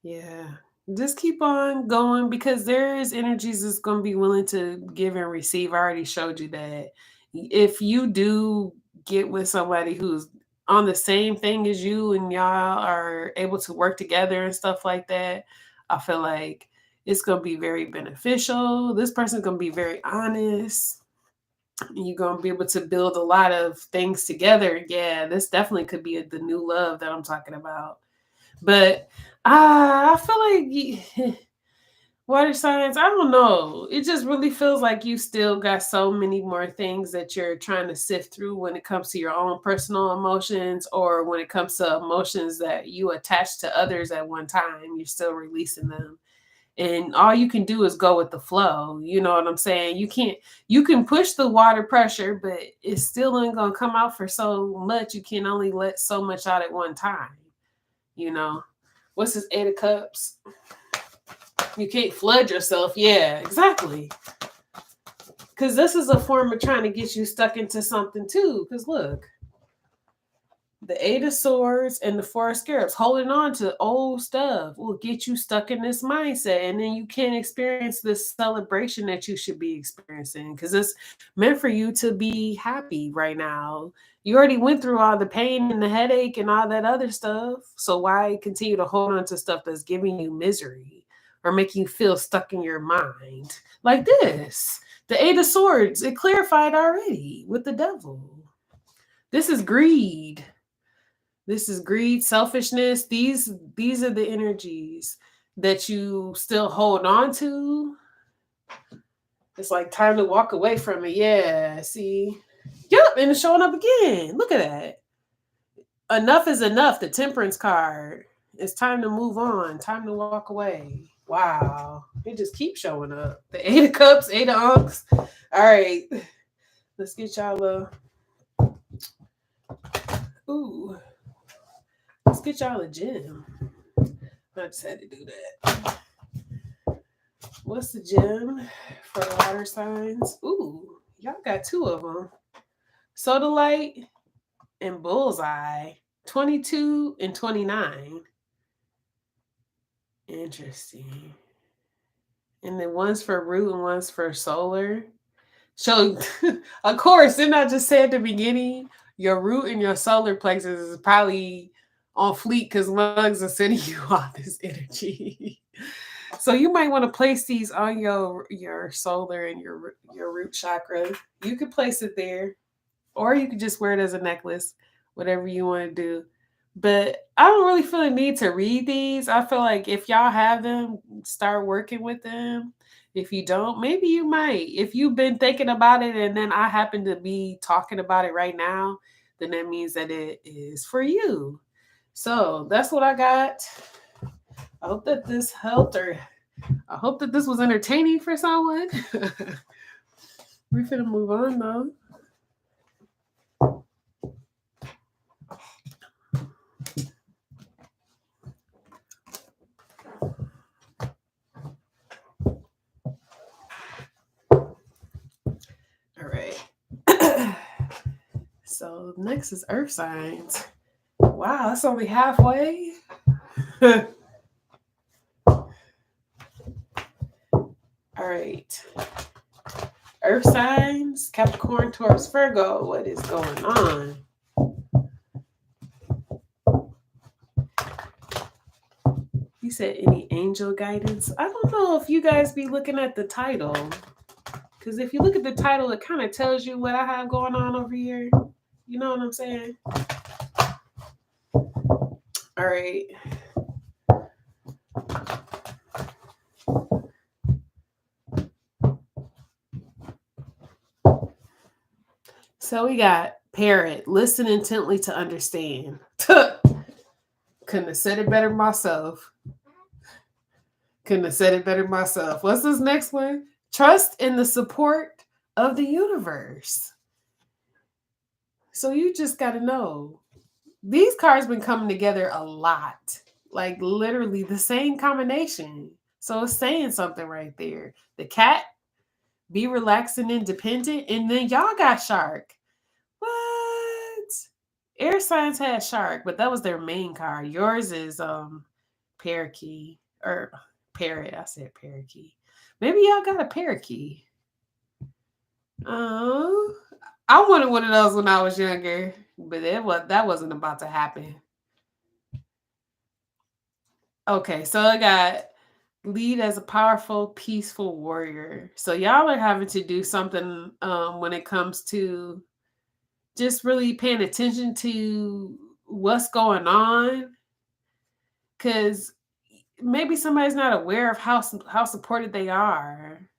Yeah. Just keep on going, because there is energies that's going to be willing to give and receive. I already showed you that. If you do get with somebody who's on the same thing as you and y'all are able to work together and stuff like that, I feel like it's going to be very beneficial. This person's going to be very honest. You're going to be able to build a lot of things together. Yeah, this definitely could be the new love that I'm talking about. But I feel like water signs, I don't know. It just really feels like you still got so many more things that you're trying to sift through when it comes to your own personal emotions, or when it comes to emotions that you attach to others at one time. You're still releasing them. And all you can do is go with the flow. You know what I'm saying? You can push the water pressure, but it's still ain't going to come out for so much. You can only let so much out at one time. You know, what's this 8 of Cups? You can't flood yourself. Yeah, exactly. Because this is a form of trying to get you stuck into something too. Because look, the 8 of Swords and the 4 of Scarabs, holding on to old stuff will get you stuck in this mindset. And then you can't experience this celebration that you should be experiencing, because it's meant for you to be happy right now. You already went through all the pain and the headache and all that other stuff. So why continue to hold on to stuff that's giving you misery or making you feel stuck in your mind? Like this, the 8 of Swords, it clarified already with the Devil. This is greed. This is greed, selfishness. These are the energies that you still hold on to. It's like time to walk away from it. Yeah, see? Yep, and it's showing up again. Look at that. Enough is enough, the Temperance card. It's time to move on. Time to walk away. Wow. It just keeps showing up. The 8 of Cups, 8 of Unks. All right. Let's get y'all a... Ooh. Let's get y'all a gem. I just had to do that. What's the gem for the water signs? Ooh, y'all got 2 of them. Sodalite and Bullseye. 22 and 29. Interesting. And then one's for root and one's for solar. So, of course, didn't I just say at the beginning, your root and your solar plexus is probably on fleek because mugs are sending you all this energy. So you might want to place these on your solar and your root chakra. You could place it there, or you could just wear it as a necklace, whatever you want to do. But I don't really feel the need to read these. I feel like if y'all have them, start working with them. If you don't, maybe you might. If you've been thinking about it and then I happen to be talking about it right now, then that means that it is for you. So that's what I got. I hope that this helped, or I hope that this was entertaining for someone. We're finna move on though. All right. So next is earth signs. Wow, that's only halfway. right. Earth signs, Capricorn, Taurus, Virgo. What is going on? You said any angel guidance? I don't know if you guys be looking at the title. Because if you look at the title, it kind of tells you what I have going on over here. You know what I'm saying? All right. So we got parrot, listen intently to understand. Couldn't have said it better myself. What's this next one? Trust in the support of the universe. So you just got to know. These cards been coming together a lot. Like literally the same combination. So it's saying something right there. The cat, be relaxed and independent. And then y'all got shark. What? Air signs had shark, but that was their main card. Yours is parakeet or parrot. I said parakeet. Maybe y'all got a parakeet. I wanted one of those when I was younger, but that wasn't about to happen. Okay, so I got lead as a powerful, peaceful warrior. So y'all are having to do something when it comes to just really paying attention to what's going on, because maybe somebody's not aware of how supported they are,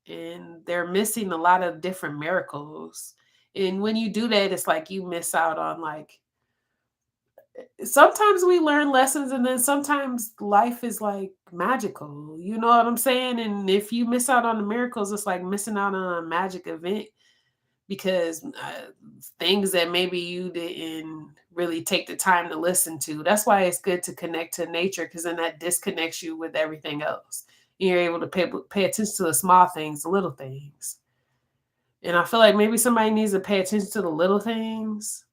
and they're missing a lot of different miracles. And when you do that, it's like you miss out on, like, sometimes we learn lessons, and then sometimes life is like magical. You know what I'm saying? And if you miss out on the miracles, it's like missing out on a magic event, because things that maybe you didn't really take the time to listen to. That's why it's good to connect to nature, because then that disconnects you with everything else. You're able to pay attention to the small things, the little things. And I feel like maybe somebody needs to pay attention to the little things.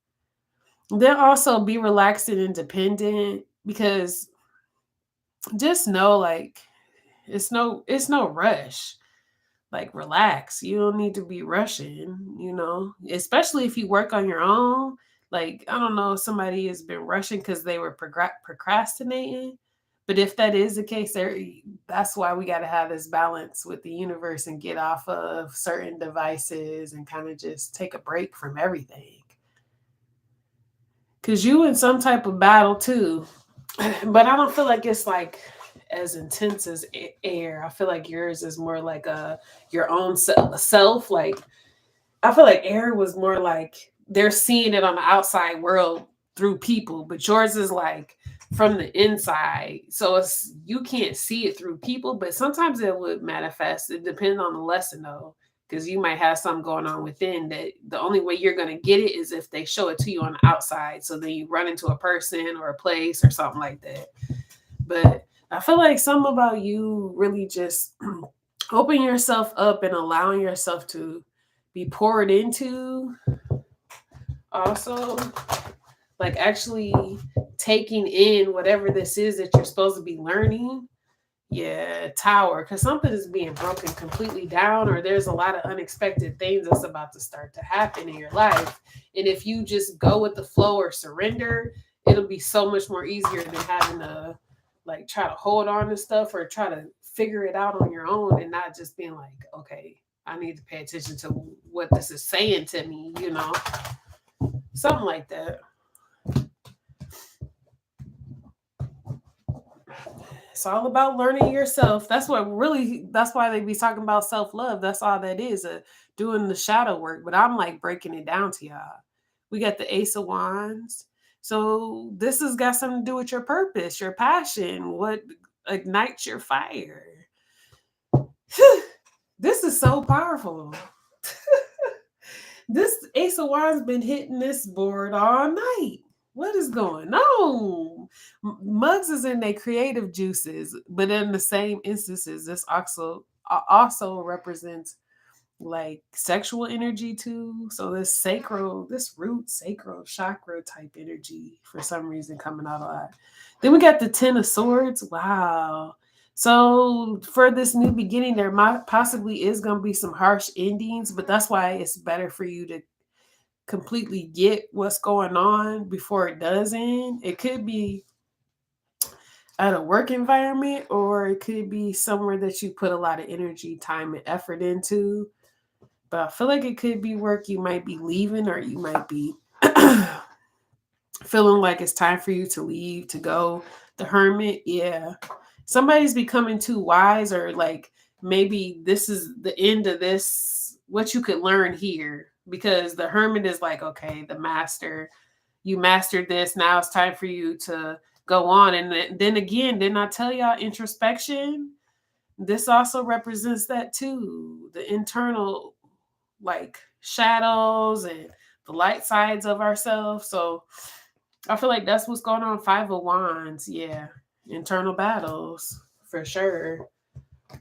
Then also be relaxed and independent, because just know, like, it's no rush. Like, relax. You don't need to be rushing, especially if you work on your own. Like, I don't know if somebody has been rushing because they were procrastinating. But if that is the case, that's why we got to have this balance with the universe and get off of certain devices and kind of just take a break from everything. Because you in some type of battle too. But I don't feel like it's like as intense as air. I feel like yours is more like your own self. Like, I feel like air was more like they're seeing it on the outside world through people, but yours is like from the inside. So you can't see it through people, but sometimes it would manifest. It depends on the lesson though, because you might have something going on within that the only way you're going to get it is if they show it to you on the outside. So then you run into a person or a place or something like that. But I feel like something about you really just open yourself up and allowing yourself to be poured into. Also, like, actually taking in whatever this is that you're supposed to be learning. Yeah, tower, because something is being broken completely down, or there's a lot of unexpected things that's about to start to happen in your life. And if you just go with the flow or surrender, it'll be so much more easier than having to like try to hold on to stuff or try to figure it out on your own, and not just being like, okay, I need to pay attention to what this is saying to me, something like that. It's all about learning yourself. That's why they be talking about self-love. That's all that is, doing the shadow work. But I'm like breaking it down to y'all. We got the Ace of Wands. So this has got something to do with your purpose, your passion, what ignites your fire. This is so powerful. This Ace of Wands been hitting this board all night. What is going on? Mugs is in their creative juices, but in the same instances, this also represents like sexual energy too. So this root sacral chakra type energy for some reason coming out a lot. Then we got the Ten of Swords. Wow. So for this new beginning, there possibly is going to be some harsh endings, but that's why it's better for you to completely get what's going on before it does end. It could be at a work environment, or it could be somewhere that you put a lot of energy, time, and effort into. But I feel like it could be work you might be leaving, or you might be feeling like it's time for you to leave, to go. The Hermit, yeah. Somebody's becoming too wise, or like maybe this is the end of this, what you could learn here. Because the Hermit is like, okay, the master, you mastered this. Now it's time for you to go on. And then again, didn't I tell y'all introspection? This also represents that too. The internal, like, shadows and the light sides of ourselves. So I feel like that's what's going on. 5 of Wands, yeah. Internal battles, for sure.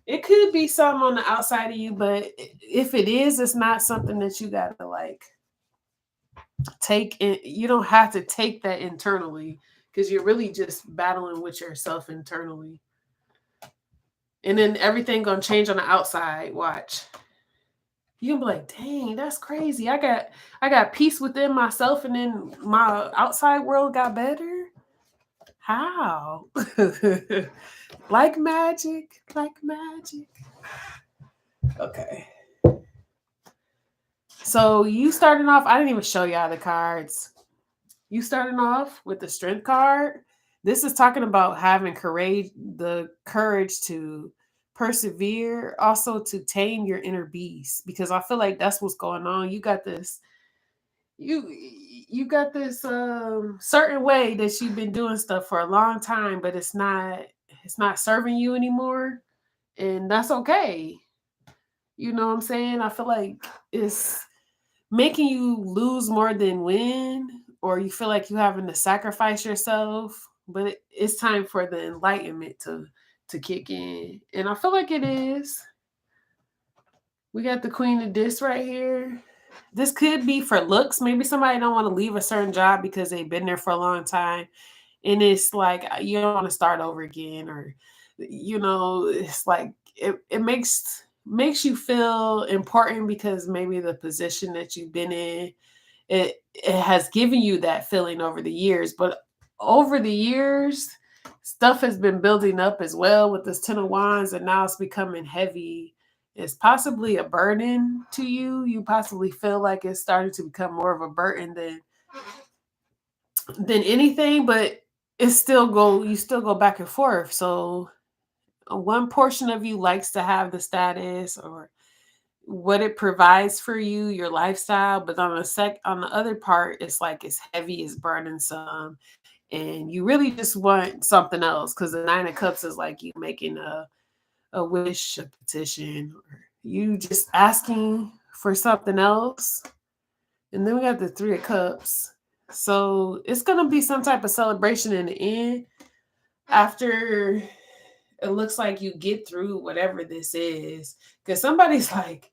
It could be something on the outside of you, but if it is, it's not something that you gotta like take it. You don't have to take that internally, because you're really just battling with yourself internally. And then everything gonna change on the outside. Watch. You can be like, dang, that's crazy. I got peace within myself, and then my outside world got better. How? Like magic, like magic. Okay. So you starting off, I didn't even show y'all the cards. You starting off with the Strength card. This is talking about having the courage to persevere, also to tame your inner beast, because I feel like that's what's going on. You got this certain way that you've been doing stuff for a long time, but it's not serving you anymore, and that's okay. You know what I'm saying? I feel like it's making you lose more than win, or you feel like you're having to sacrifice yourself, but it's time for the enlightenment to kick in, and I feel like it is. We got the Queen of Discs right here. This could be for looks. Maybe somebody don't want to leave a certain job because they've been there for a long time, and it's like you don't want to start over again, or it's like it makes you feel important, because maybe the position that you've been in, it has given you that feeling over the years. But over the years, stuff has been building up as well with this 10 of Wands, and now it's becoming heavy. It's possibly a burden to you. You possibly feel like it's starting to become more of a burden than anything, but you still go back and forth. So one portion of you likes to have the status or what it provides for you, your lifestyle, but on the other part, it's like it's heavy, it's burdensome, and you really just want something else, because the 9 of Cups is like you making a wish, a petition, or you just asking for something else. And then we got the 3 of Cups. So it's going to be some type of celebration in the end, after it looks like you get through whatever this is. Because somebody's like,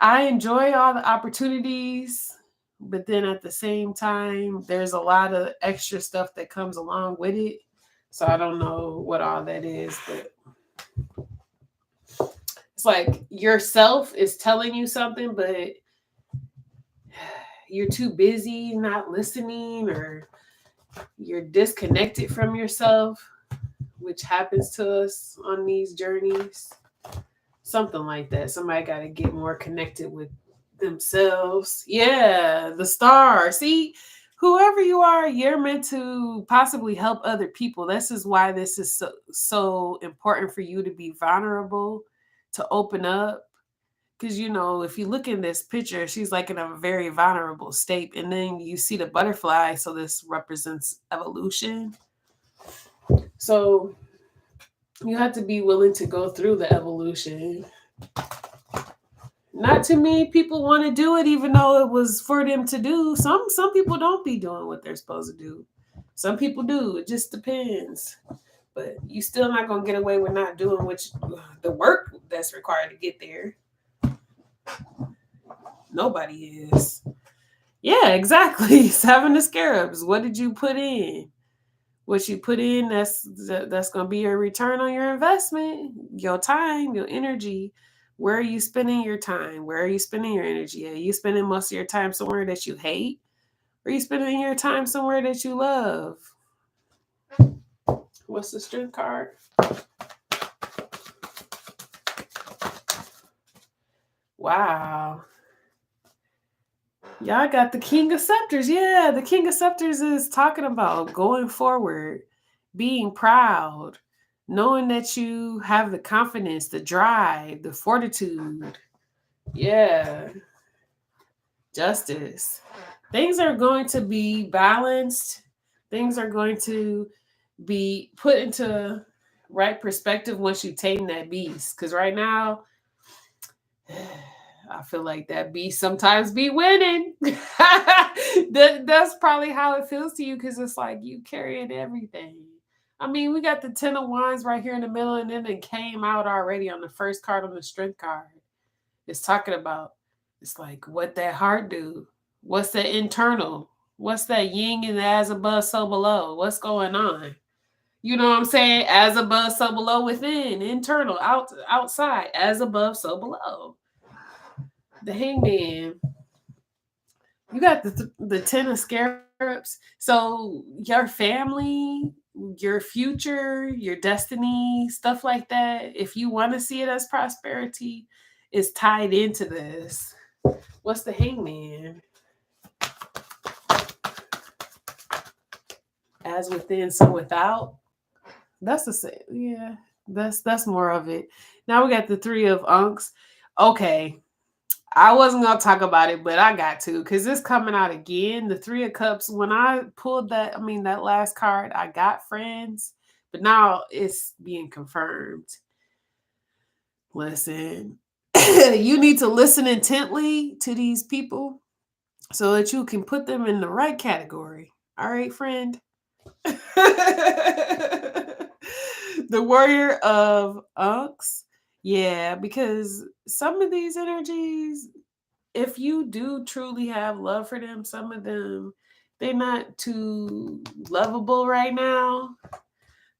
I enjoy all the opportunities, but then at the same time, there's a lot of extra stuff that comes along with it. So I don't know what all that is, but it's like yourself is telling you something, but you're too busy not listening, or you're disconnected from yourself, which happens to us on these journeys. Something like that. Somebody got to get more connected with themselves. Yeah, the Star. See, whoever you are, you're meant to possibly help other people. This is why this is so important for you to be vulnerable, to open up. Because, if you look in this picture, she's like in a very vulnerable state. And then you see the butterfly. So this represents evolution. So you have to be willing to go through the evolution. Not too many people want to do it, even though it was for them to do. Some people don't be doing what they're supposed to do. Some people do. It just depends. But you still not going to get away with not doing the work that's required to get there. Nobody is. Yeah, exactly. 7 of Scarabs. What did you put in? What you put in, that's going to be your return on your investment, your time, your energy. Where are you spending your time? Where are you spending your energy? Are you spending most of your time somewhere that you hate? Or are you spending your time somewhere that you love? What's the strength card? Wow. Y'all got the King of Scepters. Yeah, the King of Scepters is talking about going forward, being proud, knowing that you have the confidence, the drive, the fortitude. Yeah. Justice. Things are going to be balanced. Things are going to be put into right perspective once you tame that beast. Because right now, I feel like that beast sometimes be winning. That's probably how it feels to you, because it's like you carrying everything. I mean, we got the 10 of Wands right here in the middle, and then it came out already on the first card on the strength card. It's talking about, it's like, what that heart do? What's that internal? What's that yin and as above, so below? What's going on? You know what I'm saying? As above, so below, within, internal, outside, as above, so below. The Hangman. You got the 10 of Scarabs. So your family, your future, your destiny, stuff like that, if you want to see it as prosperity, is tied into this. What's the Hangman? As within, so without. That's the same. Yeah, that's more of it. Now we got the 3 of Unks. Okay, I wasn't gonna talk about it, but I got to, because it's coming out again. The 3 of Cups. When I pulled that, that last card, I got friends, but now it's being confirmed. Listen, you need to listen intently to these people so that you can put them in the right category. All right, friend. The Warrior of Unks. Yeah, because some of these energies, if you do truly have love for them, some of them, they're not too lovable right now.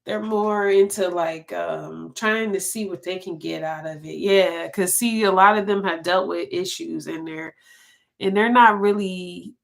They're more into like trying to see what they can get out of it. Yeah, because see, a lot of them have dealt with issues, and they're not really,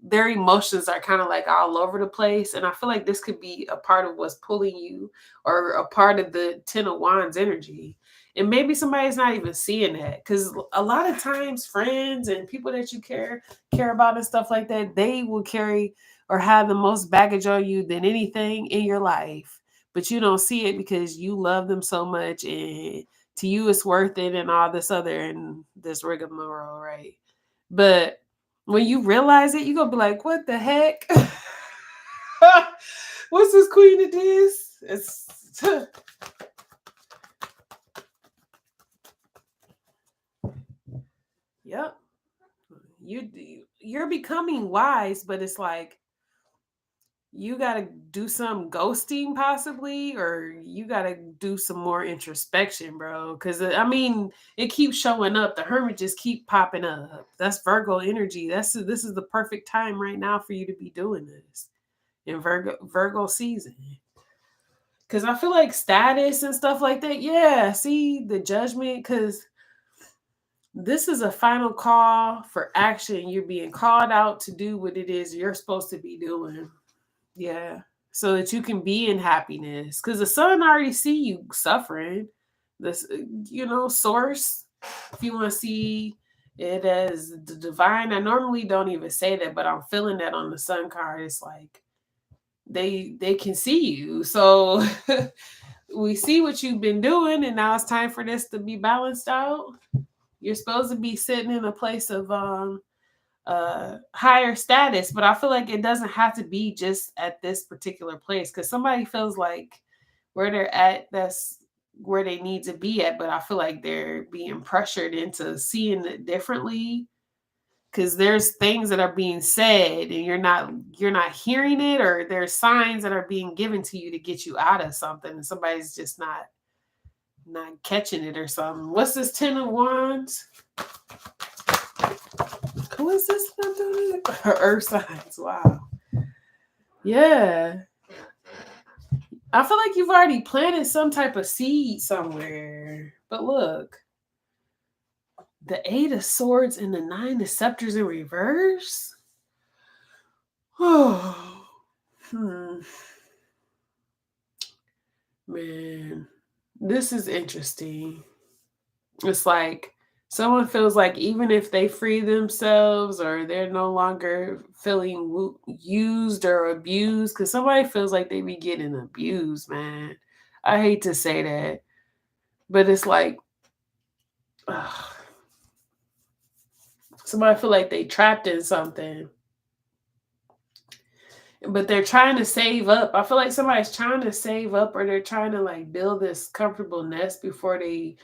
their emotions are kind of like all over the place. And I feel like this could be a part of what's pulling you, or a part of the 10 of Wands energy. And maybe somebody's not even seeing that, because a lot of times friends and people that you care about and stuff like that, they will carry or have the most baggage on you than anything in your life. But you don't see it because you love them so much, and to you it's worth it, and all this other and this rigmarole, right? But when you realize it, you're gonna be like, what the heck? What's this Queen of this? It's yep. You're becoming wise, but it's like you gotta do some ghosting possibly, or you gotta do some more introspection, bro. Because it keeps showing up. The Hermit just keep popping up. That's Virgo energy. This is the perfect time right now for you to be doing this in Virgo season. Because I feel like status and stuff like that. Yeah, see the Judgment. Because this is a final call for action. You're being called out to do what it is you're supposed to be doing. Yeah. So that you can be in happiness. Because the sun already see you suffering. This, source. If you want to see it as the divine, I normally don't even say that, but I'm feeling that on the sun card. It's like they can see you. So we see what you've been doing, and now it's time for this to be balanced out. You're supposed to be sitting in a place of higher status, but I feel like it doesn't have to be just at this particular place, because somebody feels like where they're at, that's where they need to be at, but I feel like they're being pressured into seeing it differently, because there's things that are being said and you're not hearing it, or there's signs that are being given to you to get you out of something, and somebody's just not catching it or something. What's this 10 of Wands? Who is this? Earth signs. Wow. Yeah. I feel like you've already planted some type of seed somewhere. But look, the 8 of Swords and the 9 of Scepters in reverse. Oh, man, this is interesting. It's like someone feels like even if they free themselves or they're no longer feeling used or abused, because somebody feels like they be getting abused, man. I hate to say that, but it's like somebody feel like they trapped in something, but they're trying to save up. I feel like somebody's trying to save up, or they're trying to like build this comfortable nest before they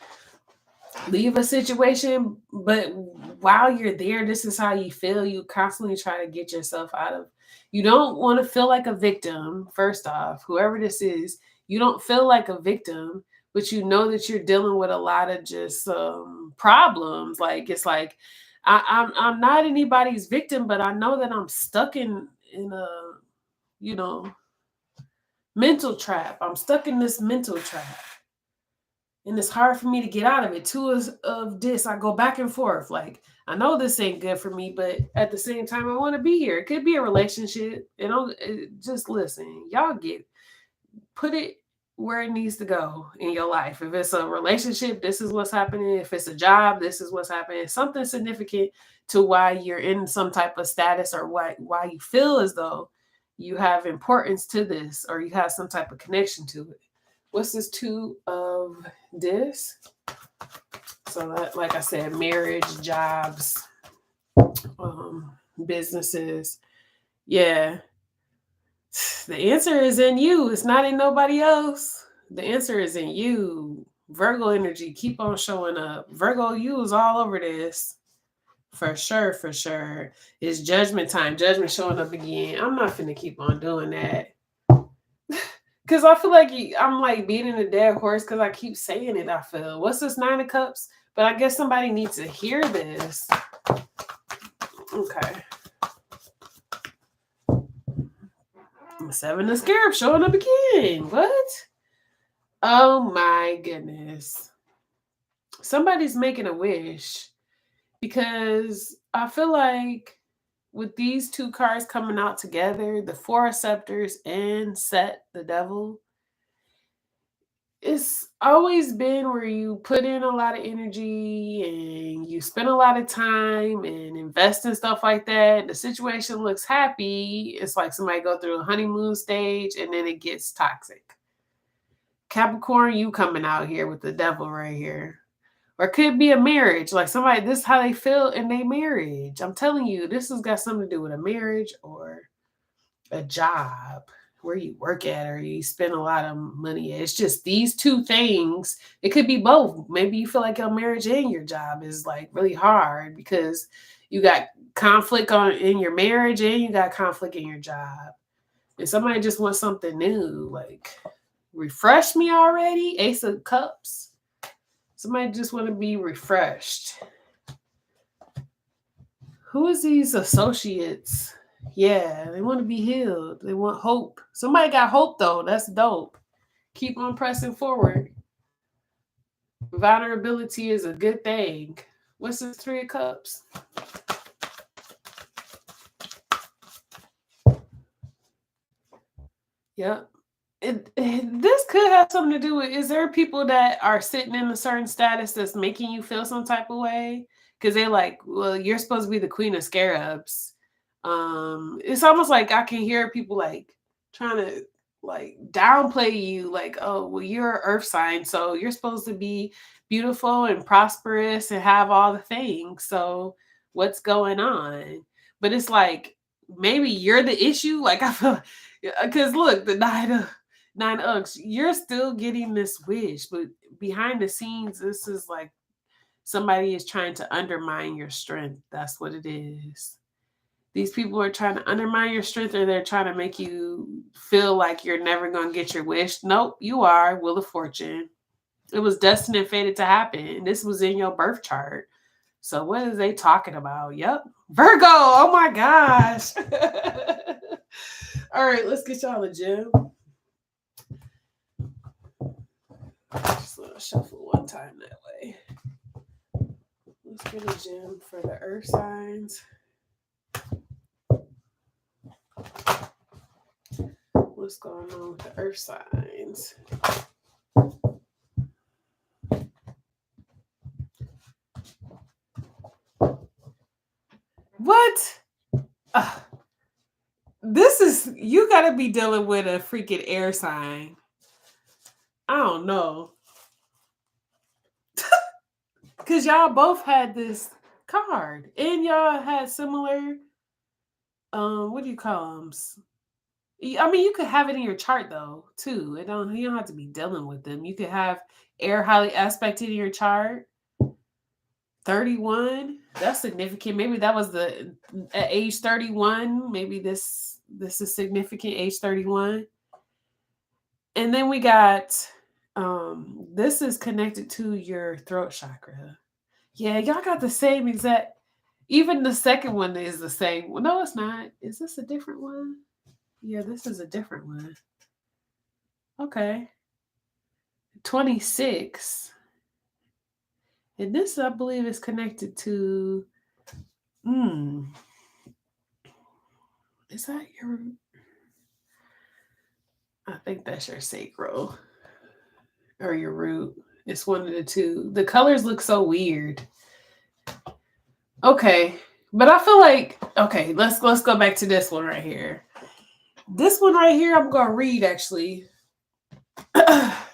leave a situation. But while you're there, this is how you feel. You constantly try to get yourself out of. You don't want to feel like a victim. First off, whoever this is, you don't feel like a victim, but you know that you're dealing with a lot of just problems. Like it's like I'm not anybody's victim, but I know that I'm stuck in a mental trap. I'm stuck in this mental trap. And it's hard for me to get out of it. Two of this, I go back and forth. Like, I know this ain't good for me, but at the same time, I want to be here. It could be a relationship. Just listen. Y'all put it where it needs to go in your life. If it's a relationship, this is what's happening. If it's a job, this is what's happening. Something significant to why you're in some type of status, or why you feel as though you have importance to this, or you have some type of connection to it. What's this 2 of this? So that, like I said, marriage, jobs, businesses. Yeah. The answer is in you. It's not in nobody else. The answer is in you. Virgo energy, keep on showing up. Virgo, you is all over this. For sure, for sure. It's judgment time. Judgment showing up again. I'm not finna keep on doing that. Because I feel like I'm like beating a dead horse because I keep saying it, I feel. What's this 9 of Cups? But I guess somebody needs to hear this. Okay. 7 of Scarabs showing up again. What? Oh my goodness. Somebody's making a wish. Because I feel like with these 2 cards coming out together, the 4 of Scepters and Set, the Devil, it's always been where you put in a lot of energy and you spend a lot of time and invest in stuff like that. The situation looks happy. It's like somebody go through a honeymoon stage and then it gets toxic. Capricorn, you coming out here with the Devil right here. Or it could be a marriage. Like somebody, this is how they feel in their marriage. I'm telling you, this has got something to do with a marriage or a job, where you work at or you spend a lot of money at. It's just these 2 things. It could be both. Maybe you feel like your marriage and your job is like really hard because you got conflict in your marriage and you got conflict in your job. And somebody just wants something new. Like, refresh me already? Ace of Cups. Somebody just want to be refreshed. Who is these associates? Yeah, they want to be healed. They want hope. Somebody got hope, though. That's dope. Keep on pressing forward. Vulnerability is a good thing. What's this 3 of Cups? Yep. This could have something to do with, is there people that are sitting in a certain status that's making you feel some type of way? Because they're like, well, you're supposed to be the Queen of Scarabs. It's almost like I can hear people like trying to like downplay you, like, oh, well, you're an earth sign, so you're supposed to be beautiful and prosperous and have all the things. So what's going on? But it's like maybe you're the issue. Like I feel, because look, the 9 Ugs, you're still getting this wish, but behind the scenes, this is like somebody is trying to undermine your strength. That's what it is. These people are trying to undermine your strength, or they're trying to make you feel like you're never going to get your wish. Nope, you are. Wheel of Fortune. It was destined and fated to happen. This was in your birth chart. So what is they talking about? Yep. Virgo. Oh my gosh. All right, let's get y'all a gem. Just a little shuffle one time that way. Let's get a gem for the earth signs. What's going on with the earth signs? What? This is, you gotta be dealing with a freaking air sign. I don't know. Because y'all both had this card. And y'all had similar, what do you call them? I mean, you could have it in your chart though, too. You don't have to be dealing with them. You could have air highly aspected in your chart. 31. That's significant. Maybe that was at age 31. Maybe this is significant, age 31. And then we got this is connected to your throat chakra. Yeah, y'all got the same exact. Even the second one is the same. Well, no, it's not. Is this a different one? Yeah, this is a different one. Okay. 26. And this, I believe, is connected to. Is that your? I think that's your sacral or your root. It's one of the two. The colors look so weird. Okay, but I feel like let's go back to this one right here. This one right here, I'm gonna read actually. I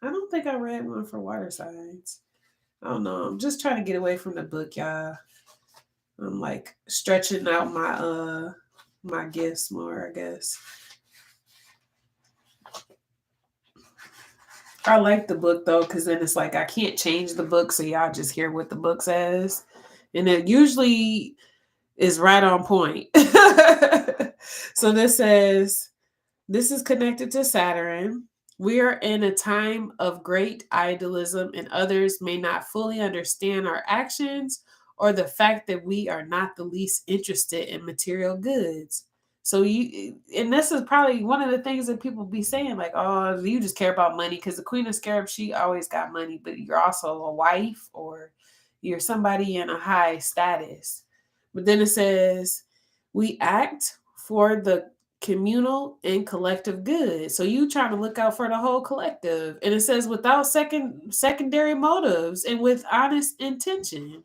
don't think I read one for water signs. I don't know. I'm just trying to get away from the book, y'all. I'm like stretching out my gifts more, I guess. I like the book though, because then it's like I can't change the book, so y'all just hear what the book says. And it usually is right on point. So this says, this is connected to Saturn. We are in a time of great idealism, and others may not fully understand our actions or the fact that we are not the least interested in material goods. So and this is probably one of the things that people be saying, like, oh, you just care about money, because the Queen of Scarabs, she always got money, but you're also a wife or you're somebody in a high status. But then it says, we act for the communal and collective good. So you trying to look out for the whole collective. And it says, without secondary motives and with honest intention.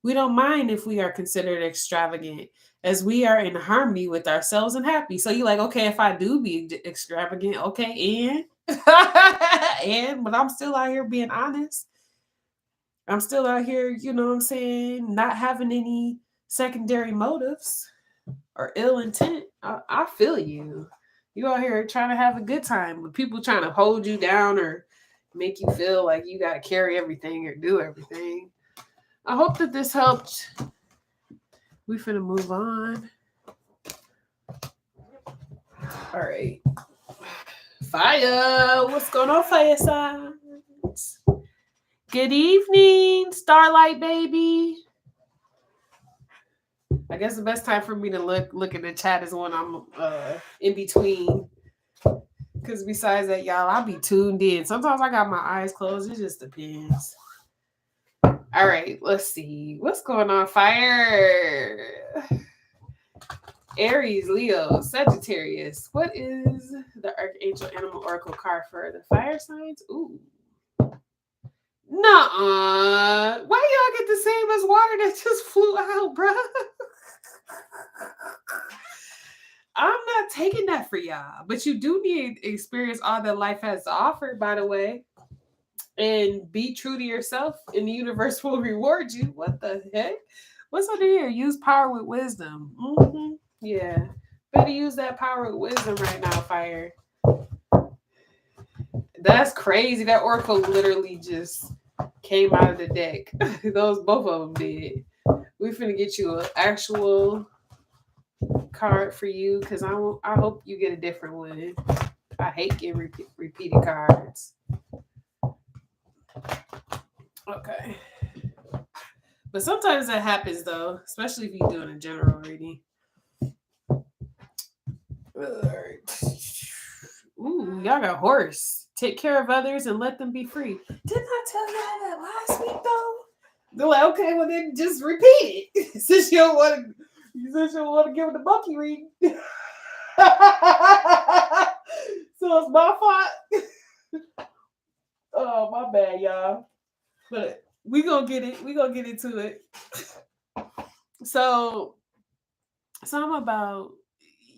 We don't mind if we are considered extravagant, as we are in harmony with ourselves and happy. So you're like, okay, if I do be extravagant, okay, but I'm still out here being honest. I'm still out here, you know what I'm saying, not having any secondary motives or ill intent. I feel you. You out here trying to have a good time, but people trying to hold you down or make you feel like you got to carry everything or do everything. I hope that this helped. We finna move on. All right. Fire. What's going on, fire signs? Good evening, Starlight baby. I guess the best time for me to look in the chat is when I'm in between. Because besides that, y'all, I'll be tuned in. Sometimes I got my eyes closed. It just depends. All right, let's see. What's going on, fire? Aries, Leo, Sagittarius. What is the Archangel Animal Oracle card for the fire signs? Ooh. Nuh-uh. Why y'all get the same as water that just flew out, bruh? I'm not taking that for y'all. But you do need to experience all that life has to offer, by the way. And be true to yourself, and the universe will reward you. What the heck? What's under here? Use power with wisdom. Mm-hmm. Yeah. Better use that power with wisdom right now, fire. That's crazy. That oracle literally just came out of the deck. Both of them did. We're finna get you an actual card for you, because I hope you get a different one. I hate getting repeated cards. Okay. But sometimes that happens, though, especially if you're doing a general reading. Alright. Ooh, y'all got horse. Take care of others and let them be free. Didn't I tell y'all that last week though? They're like, okay, well then just repeat it. Since you don't want to give it the monkey read. So it's my fault. Oh, my bad, y'all. But we gonna get it. We gonna get into it. So something about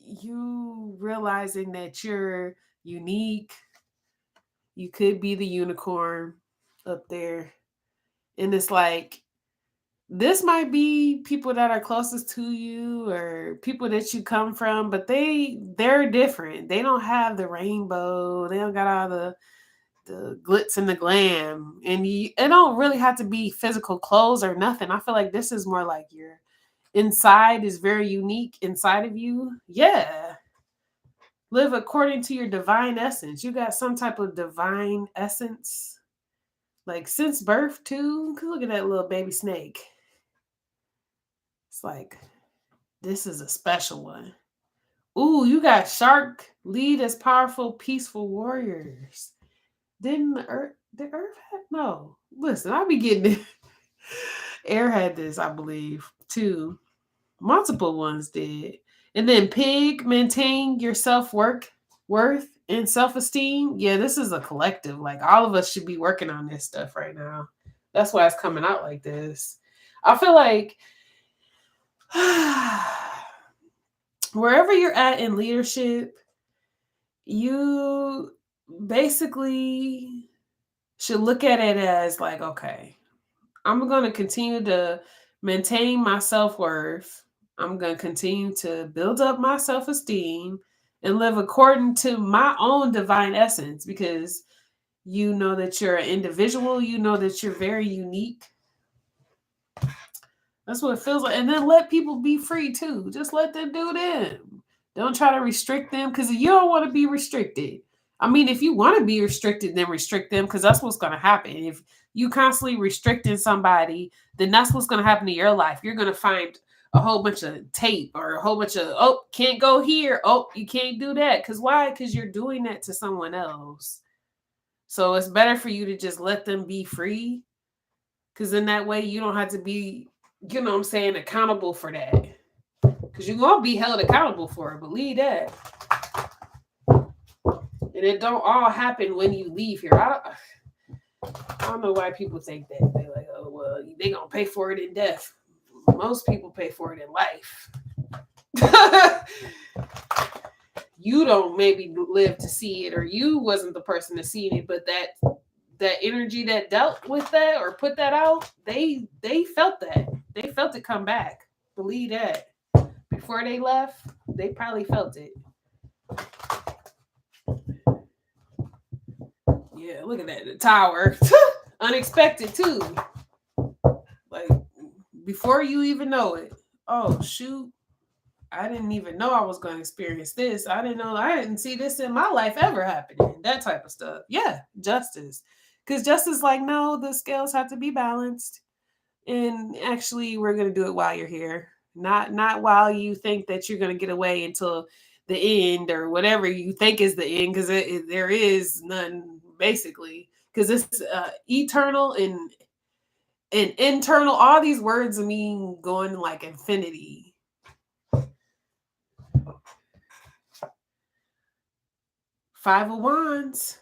you realizing that you're unique. You could be the unicorn up there. And it's like, this might be people that are closest to you or people that you come from, but they're different. They don't have the rainbow. They don't got all the glitz and the glam. And it don't really have to be physical clothes or nothing. I feel like this is more like your inside is very unique inside of you. Yeah. Live according to your divine essence. You got some type of divine essence. Like since birth too. Look at that little baby snake. It's like, this is a special one. Ooh, you got shark lead as powerful, peaceful warriors. Didn't the earth have? No. Listen, I be getting it. Air had this, I believe, too. Multiple ones did. And then pig, maintain your self-worth and self-esteem. Yeah, this is a collective. Like all of us should be working on this stuff right now. That's why it's coming out like this. I feel like wherever you're at in leadership, you basically should look at it as like, okay, I'm going to continue to maintain my self-worth. I'm going to continue to build up my self-esteem and live according to my own divine essence, because you know that you're an individual. You know that you're very unique. That's what it feels like. And then let people be free too. Just let them do them. Don't try to restrict them, because you don't want to be restricted. I mean, if you want to be restricted, then restrict them, because that's what's going to happen. If you constantly restricting somebody, then that's what's going to happen to your life. You're going to find a whole bunch of tape or a whole bunch of, oh, can't go here. Oh, you can't do that. Because why? Because you're doing that to someone else. So it's better for you to just let them be free, because in that way you don't have to be, you know what I'm saying, accountable for that. Because you're going to be held accountable for it. Believe that. And it don't all happen when you leave here. I don't know why people think that. They're like, oh, well, they going to pay for it in death. Most people pay for it in life. You don't maybe live to see it, or you wasn't the person to see it, but that energy that dealt with that or put that out, they felt that. They felt it come back. Believe that. Before they left, they probably felt it. Yeah, look at that. The tower. Unexpected too. Like, before you even know it. Oh, shoot. I didn't even know I was going to experience this. I didn't see this in my life ever happening. That type of stuff. Yeah, justice. Because justice, like, no, the scales have to be balanced. And actually, we're going to do it while you're here. Not while you think that you're going to get away until the end or whatever you think is the end, because there is none, basically. Because it's eternal and internal. All these words mean going like infinity. Five of Wands.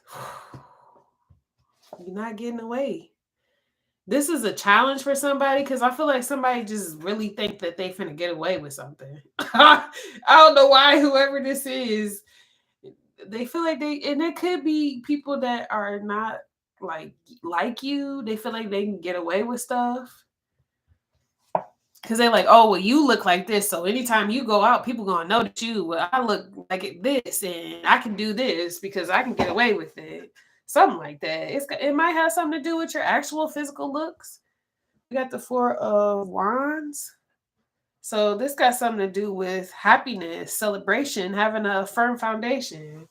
You're not getting away. This is a challenge for somebody, because I feel like somebody just really think that they finna get away with something. I don't know why, whoever this is, they feel like and it could be people that are not like you. They feel like they can get away with stuff. Because they're like, oh, well, you look like this, so anytime you go out, people gonna know that I look like this, and I can do this because I can get away with it. Something like that. It might have something to do with your actual physical looks. We got the Four of Wands. So this got something to do with happiness, celebration, having a firm foundation.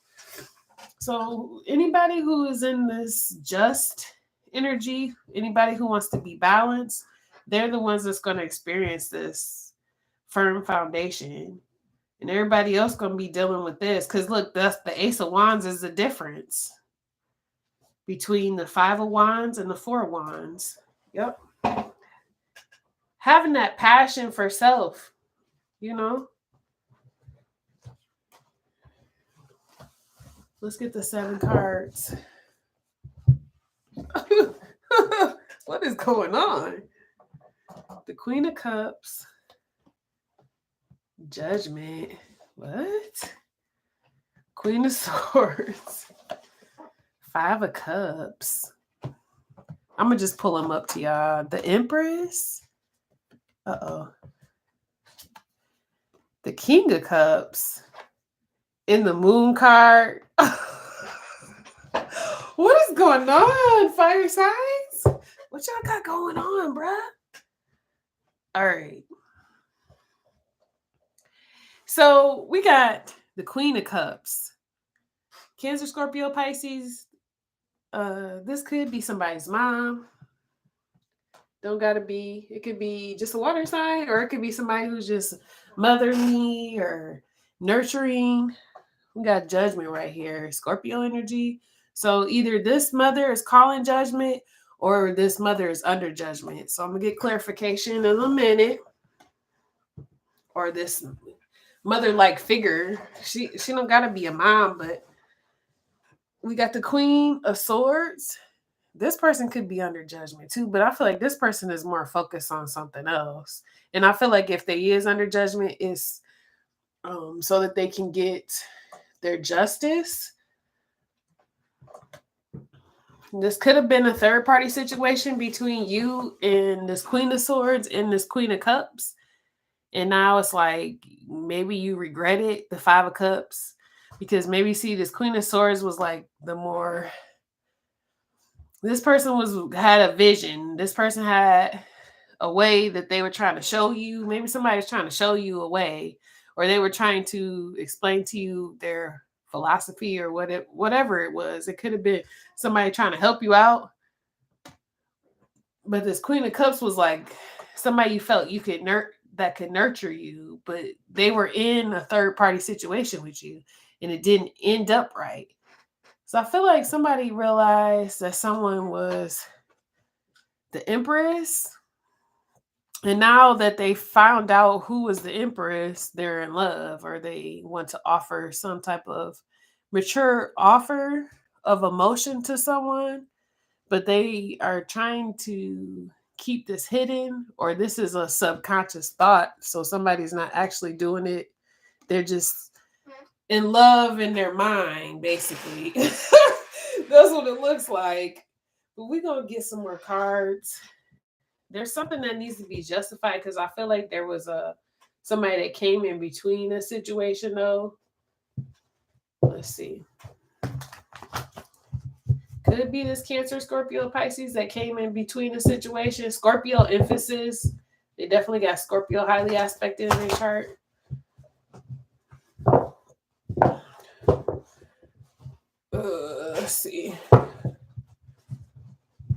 So anybody who is in this just energy, anybody who wants to be balanced, they're the ones that's going to experience this firm foundation. And everybody else going to be dealing with this. Because look, that's the Ace of Wands is the difference between the Five of Wands and the Four of Wands. Yep. Having that passion for self, you know. Let's get the 7 cards. What is going on? The Queen of Cups. Judgment. What? Queen of Swords. 5 of Cups. I'm going to just pull them up to y'all. The Empress. Uh-oh. The King of Cups. In the Moon card. What is going on, fire signs? What y'all got going on, bruh? All right. So we got the Queen of Cups. Cancer, Scorpio, Pisces. This could be somebody's mom. Don't gotta be. It could be just a water sign, or it could be somebody who's just motherly or nurturing. We got Judgment right here. Scorpio energy. So either this mother is calling judgment or this mother is under judgment. So I'm going to get clarification in a minute. Or this mother-like figure. She don't got to be a mom, but we got the Queen of Swords. This person could be under judgment too, but I feel like this person is more focused on something else. And I feel like if they is under judgment, it's so that they can get their justice. This could have been a third-party situation between you and this Queen of Swords and this Queen of Cups. And now it's like, maybe you regret it, the 5 of Cups. Because maybe, see, this Queen of Swords was like the more... This person had a vision. This person had a way that they were trying to show you. Maybe somebody was trying to show you a way. Or they were trying to explain to you their philosophy or whatever it was. It could have been somebody trying to help you out. But this Queen of Cups was like somebody you felt you could that could nurture you, but they were in a third-party situation with you and it didn't end up right. So I feel like somebody realized that someone was the Empress. And now that they found out who was the Empress, they're in love, or they want to offer some type of mature offer of emotion to someone, but they are trying to keep this hidden, or this is a subconscious thought. So somebody's not actually doing it. They're just in love in their mind, basically. That's what it looks like. But we're going to get some more cards. There's something that needs to be justified, because I feel like there was somebody that came in between a situation, though. Let's see. Could it be this Cancer, Scorpio, Pisces that came in between the situation? Scorpio emphasis. They definitely got Scorpio highly aspected in their chart. Let's see.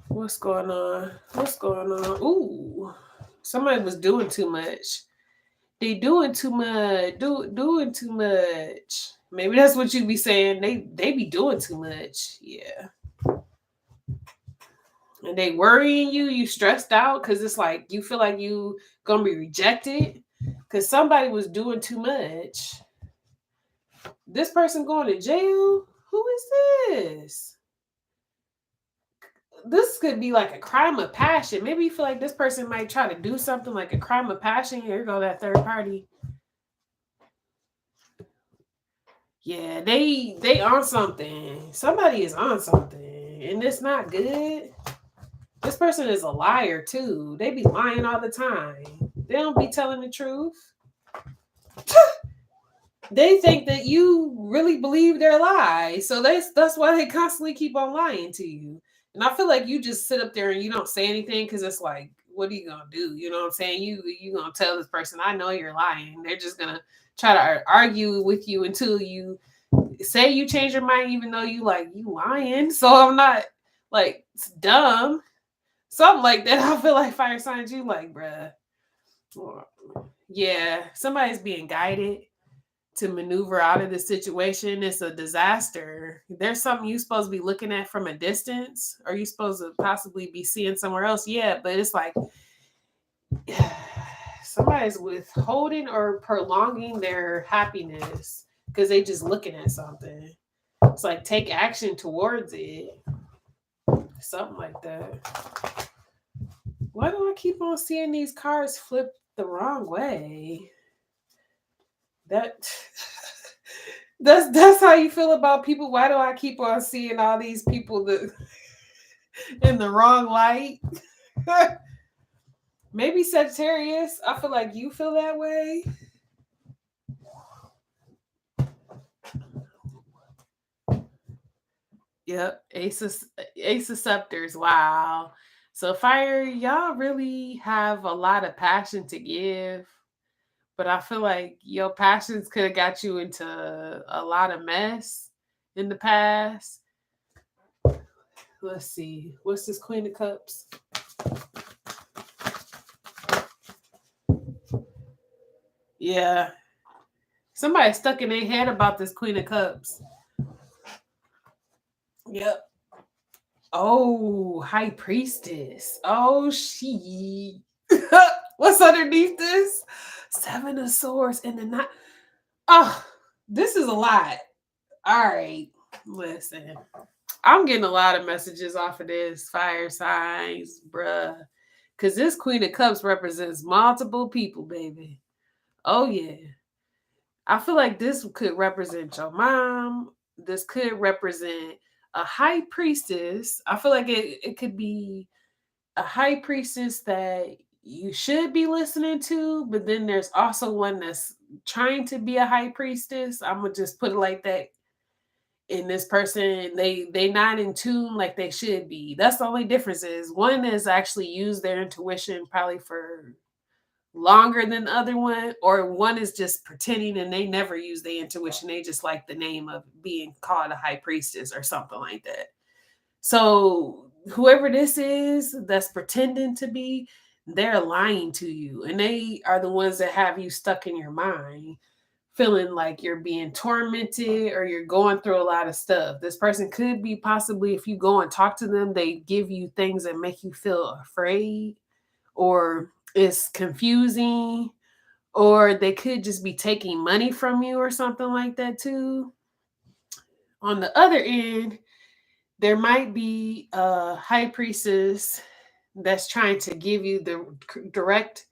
What's going on? Ooh, somebody was doing too much. They doing too much. Doing too much. Maybe that's what you be saying. They be doing too much. Yeah. And they worrying you. You stressed out because it's like you feel like you gonna be rejected because somebody was doing too much. This person going to jail? Who is this? This could be like a crime of passion. Maybe you feel like this person might try to do something like a crime of passion. Here go that third party. Yeah, they on something. Somebody is on something, and it's not good. This person is a liar too. They be lying all the time. They don't be telling the truth. They think that you really believe their lies, so that's why they constantly keep on lying to you. And I feel like you just sit up there and you don't say anything because it's like, what are you gonna do? You know what I'm saying? You gonna tell this person, I know you're lying. They're just gonna try to argue with you until you say you change your mind, even though you lying. So I'm not like, it's dumb. Something like that. I feel like fire signs, you like, bruh. Yeah, somebody's being guided. to maneuver out of the situation. It's a disaster. There's something you're supposed to be looking at from a distance, or you supposed to possibly be seeing somewhere else. Yeah, but it's like somebody's withholding or prolonging their happiness because they just looking at something. It's like take action towards it. Something like that. Why do I keep on seeing these cards flip the wrong way? That's how you feel about people. Why do I keep on seeing all these people that in the wrong light? Maybe Sagittarius. I feel like you feel that way. Yep. Ace of Scepters. Wow. So fire, y'all really have a lot of passion to give. But I feel like your passions could have got you into a lot of mess in the past. Let's see. What's this Queen of Cups? Yeah. Somebody stuck in their head about this Queen of Cups. Yep. Oh, High Priestess. Oh, she. What's underneath this? Seven of Swords and the Knight. Oh, this is a lot. All right. Listen. I'm getting a lot of messages off of this. Fire signs, bruh. Because this Queen of Cups represents multiple people, baby. Oh, yeah. I feel like this could represent your mom. This could represent a high priestess. I feel like it could be a high priestess that you should be listening to, but then there's also one that's trying to be a high priestess. I'm gonna just put it like that. And this person, they not in tune like they should be. That's the only difference is one is actually used their intuition probably for longer than the other one, or one is just pretending and they never use their intuition. They just like the name of being called a high priestess or something like that. So whoever this is that's pretending to be, they're lying to you, and they are the ones that have you stuck in your mind feeling like you're being tormented or you're going through a lot of stuff. This person could be possibly, if you go and talk to them, they give you things that make you feel afraid, or it's confusing, or they could just be taking money from you or something like that too. On the other end, there might be a high priestess that's trying to give you the correct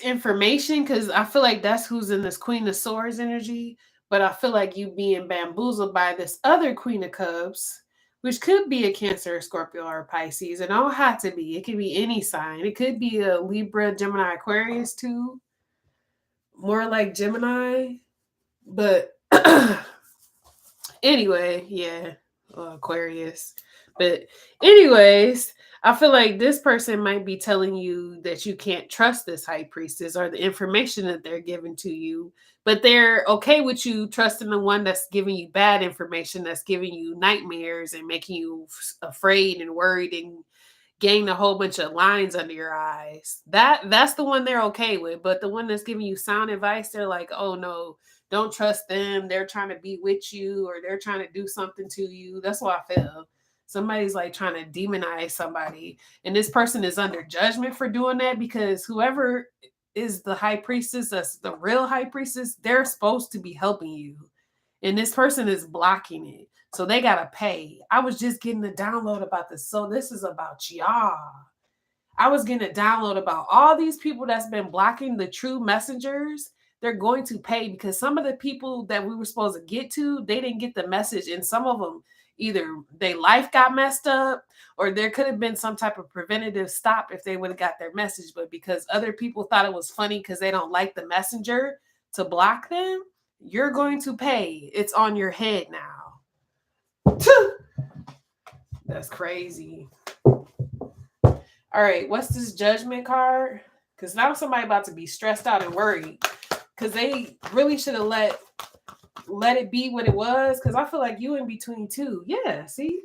information, because I feel like that's who's in this Queen of Swords energy. But I feel like you being bamboozled by this other Queen of Cups, which could be a Cancer, Scorpio, or Pisces. It don't have to be. It could be any sign. It could be a Libra, Gemini, Aquarius too. More like Gemini. But anyway, yeah, Aquarius. But anyways, I feel like this person might be telling you that you can't trust this high priestess or the information that they're giving to you, but they're okay with you trusting the one that's giving you bad information, that's giving you nightmares and making you afraid and worried and gain a whole bunch of lines under your eyes. That's the one they're okay with. But the one that's giving you sound advice, they're like, oh no, don't trust them. They're trying to be with you, or they're trying to do something to you. That's what I feel. Somebody's like trying to demonize somebody, and this person is under judgment for doing that, because whoever is the high priestess, that's the real high priestess, they're supposed to be helping you, and this person is blocking it. So they got to pay. I was just getting a download about this. So this is about y'all. I was getting a download about all these people that's been blocking the true messengers. They're going to pay, because some of the people that we were supposed to get to, they didn't get the message. And some of them, either their life got messed up, or there could have been some type of preventative stop if they would have got their message. But because other people thought it was funny because they don't like the messenger to block them, you're going to pay. It's on your head now. That's crazy. All right, what's this Judgment card? Because now somebody about to be stressed out and worried, because they really should have let it be what it was. Because I feel like you in between two. Yeah, see,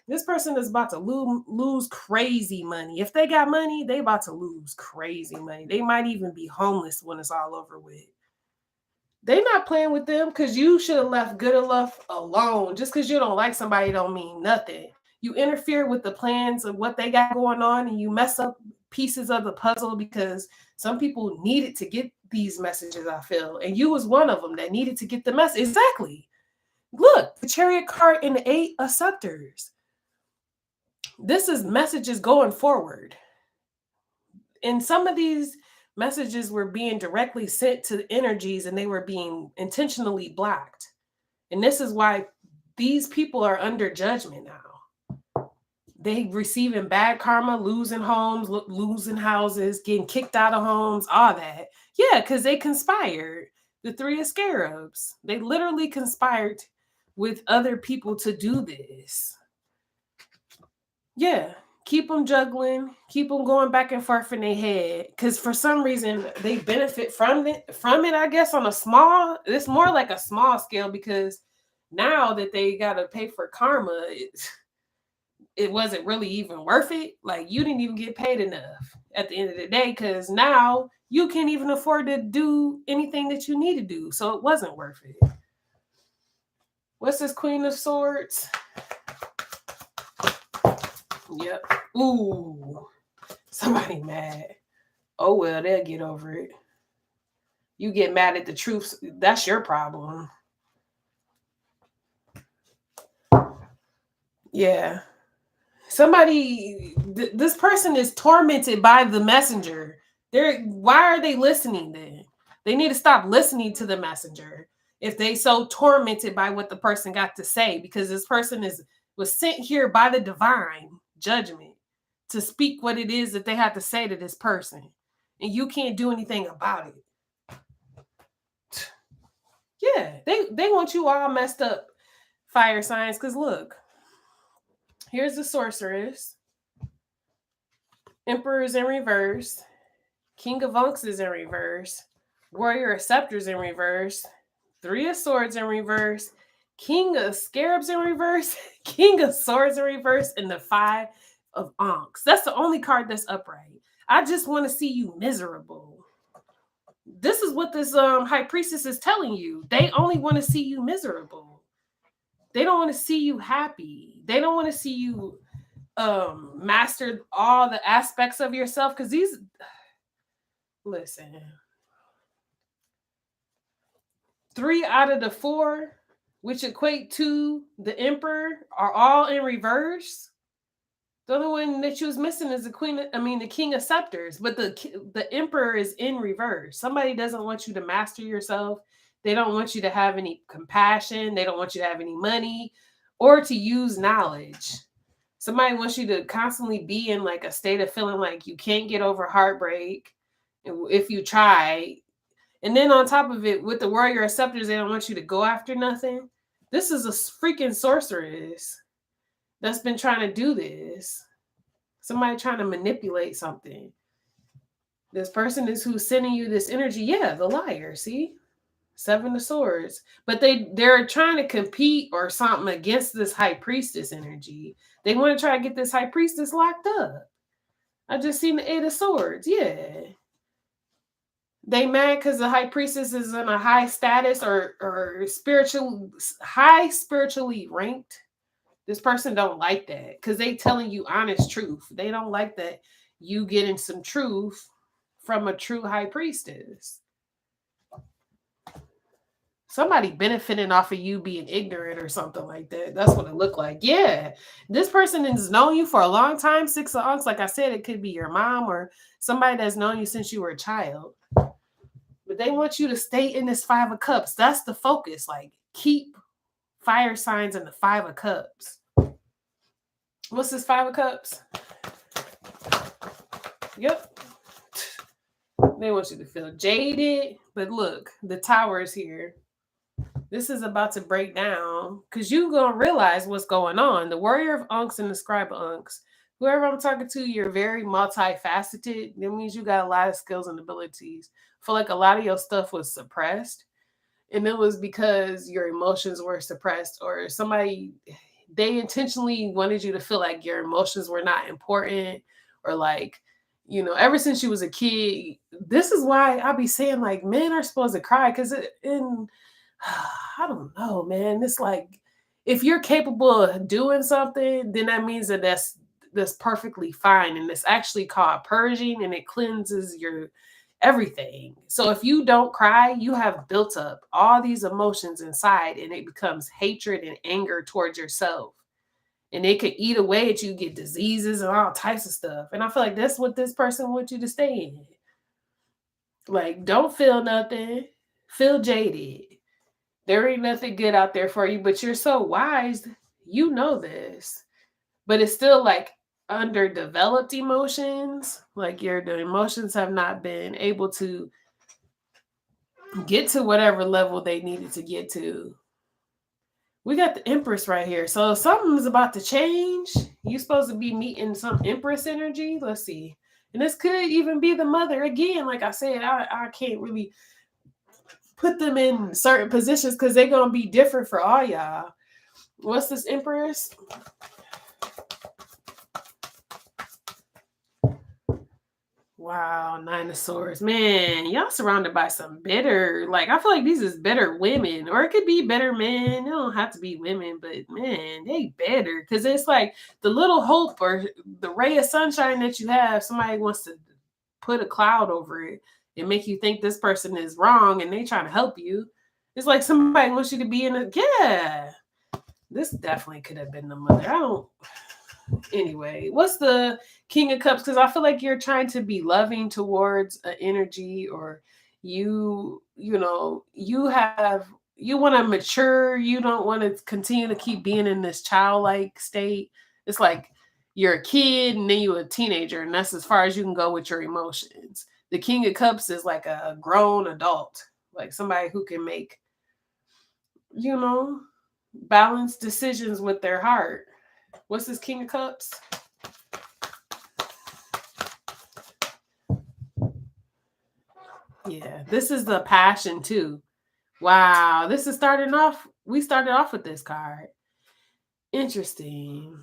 this person is about to lose crazy money. If they got money, they about to lose crazy money. They might even be homeless when it's all over with. They not playing with them because you should have left good enough alone. Just because you don't like somebody don't mean nothing. You interfere with the plans of what they got going on and you mess up pieces of the puzzle because some people needed to get these messages, I feel. And you was one of them that needed to get the message. Exactly. Look, the Chariot card and the 8 of Scepters. This is messages going forward. And some of these messages were being directly sent to the energies and they were being intentionally blocked. And this is why these people are under judgment now. They receiving bad karma, losing homes, losing houses, getting kicked out of homes, all that. Yeah, because they conspired. The 3 of Scarabs. They literally conspired with other people to do this. Yeah. Keep them juggling, keep them going back and forth in their head. Because for some reason, they benefit from it, I guess, on a small, it's more like a small scale because now that they got to pay for karma, it wasn't really even worth it. Like, you didn't even get paid enough at the end of the day because now you can't even afford to do anything that you need to do. So it wasn't worth it. What's this Queen of Swords? Yep. Ooh. Somebody mad. Oh, well, they'll get over it. You get mad at the truth. That's your problem. Yeah. Somebody, this person is tormented by the messenger. Why are they listening then? They need to stop listening to the messenger if they so tormented by what the person got to say, because this person was sent here by the divine judgment to speak what it is that they have to say to this person, and you can't do anything about it. Yeah, they want you all messed up, fire signs, because look, here's the Sorceress, Emperor is in reverse, King of Unks is in reverse, Warrior of Scepters in reverse, 3 of Swords in reverse, King of Scarabs in reverse, King of Swords in reverse, and the 5 of Unks. That's the only card that's upright. I just want to see you miserable. This is what this High Priestess is telling you. They only want to see you miserable. They don't want to see you happy. They don't want to see you master all the aspects of yourself, because these, listen, 3 out of the 4, which equate to the Emperor, are all in reverse. The only one that you was missing is the King of Scepters, but the Emperor is in reverse. Somebody doesn't want you to master yourself. They don't want you to have any compassion. They don't want you to have any money or to use knowledge. Somebody wants you to constantly be in like a state of feeling like you can't get over heartbreak if you try. And then on top of it, with the Warrior of Scepters, they don't want you to go after nothing. This is a freaking sorceress that's been trying to do this. Somebody trying to manipulate something. This person is who's sending you this energy. Yeah, the liar, see? 7 of Swords. But they're trying to compete or something against this High Priestess energy. They want to try to get this High Priestess locked up. I just seen the 8 of Swords. Yeah. They mad because the High Priestess is in a high status or high spiritually ranked. This person don't like that because they telling you honest truth. They don't like that you getting some truth from a true High Priestess. Somebody benefiting off of you being ignorant or something like that. That's what it looked like. Yeah. This person has known you for a long time. 6 of Unks, like I said, it could be your mom or somebody that's known you since you were a child. But they want you to stay in this 5 of Cups. That's the focus. Like, keep fire signs in the 5 of Cups. What's this 5 of Cups? Yep. They want you to feel jaded. But look, the Tower is here. This is about to break down because you're going to realize what's going on. The Warrior of Unks and the Scribe of Unks. Whoever I'm talking to, you're very multifaceted. That means you got a lot of skills and abilities. I feel like a lot of your stuff was suppressed. And it was because your emotions were suppressed, or they intentionally wanted you to feel like your emotions were not important, or like You know, ever since she was a kid, this is why I be saying like men are supposed to cry because in I don't know, man. It's like if you're capable of doing something, then that means that that's perfectly fine, and it's actually called purging, and it cleanses your everything. So if you don't cry, you have built up all these emotions inside, and it becomes hatred and anger towards yourself. And it could eat away at you, get diseases and all types of stuff. And I feel like that's what this person wants you to stay in. Like, don't feel nothing. Feel jaded. There ain't nothing good out there for you, but you're so wise. You know this. But it's still like underdeveloped emotions. Like the emotions have not been able to get to whatever level they needed to get to. We got the Empress right here. So something's about to change. You're supposed to be meeting some Empress energy. Let's see. And this could even be the mother. Again, like I said, I can't really put them in certain positions because they're going to be different for all y'all. What's this Empress? Wow, Nine of Swords. Man, y'all surrounded by some bitter, like, I feel like these is bitter women, or it could be bitter men. They don't have to be women, but man, they better. Because it's like the little hope or the ray of sunshine that you have, somebody wants to put a cloud over it and make you think this person is wrong and they trying to help you. It's like somebody wants you to be in a, yeah. This definitely could have been the mother. I don't. Anyway, what's the King of Cups? Because I feel like you're trying to be loving towards an energy, or you know, you want to mature. You don't want to continue to keep being in this childlike state. It's like you're a kid and then you're a teenager, and that's as far as you can go with your emotions. The King of Cups is like a grown adult, like somebody who can make, you know, balanced decisions with their heart. What's this King of Cups? Yeah, this is the passion too. Wow, this is starting off. We started off with this card. Interesting.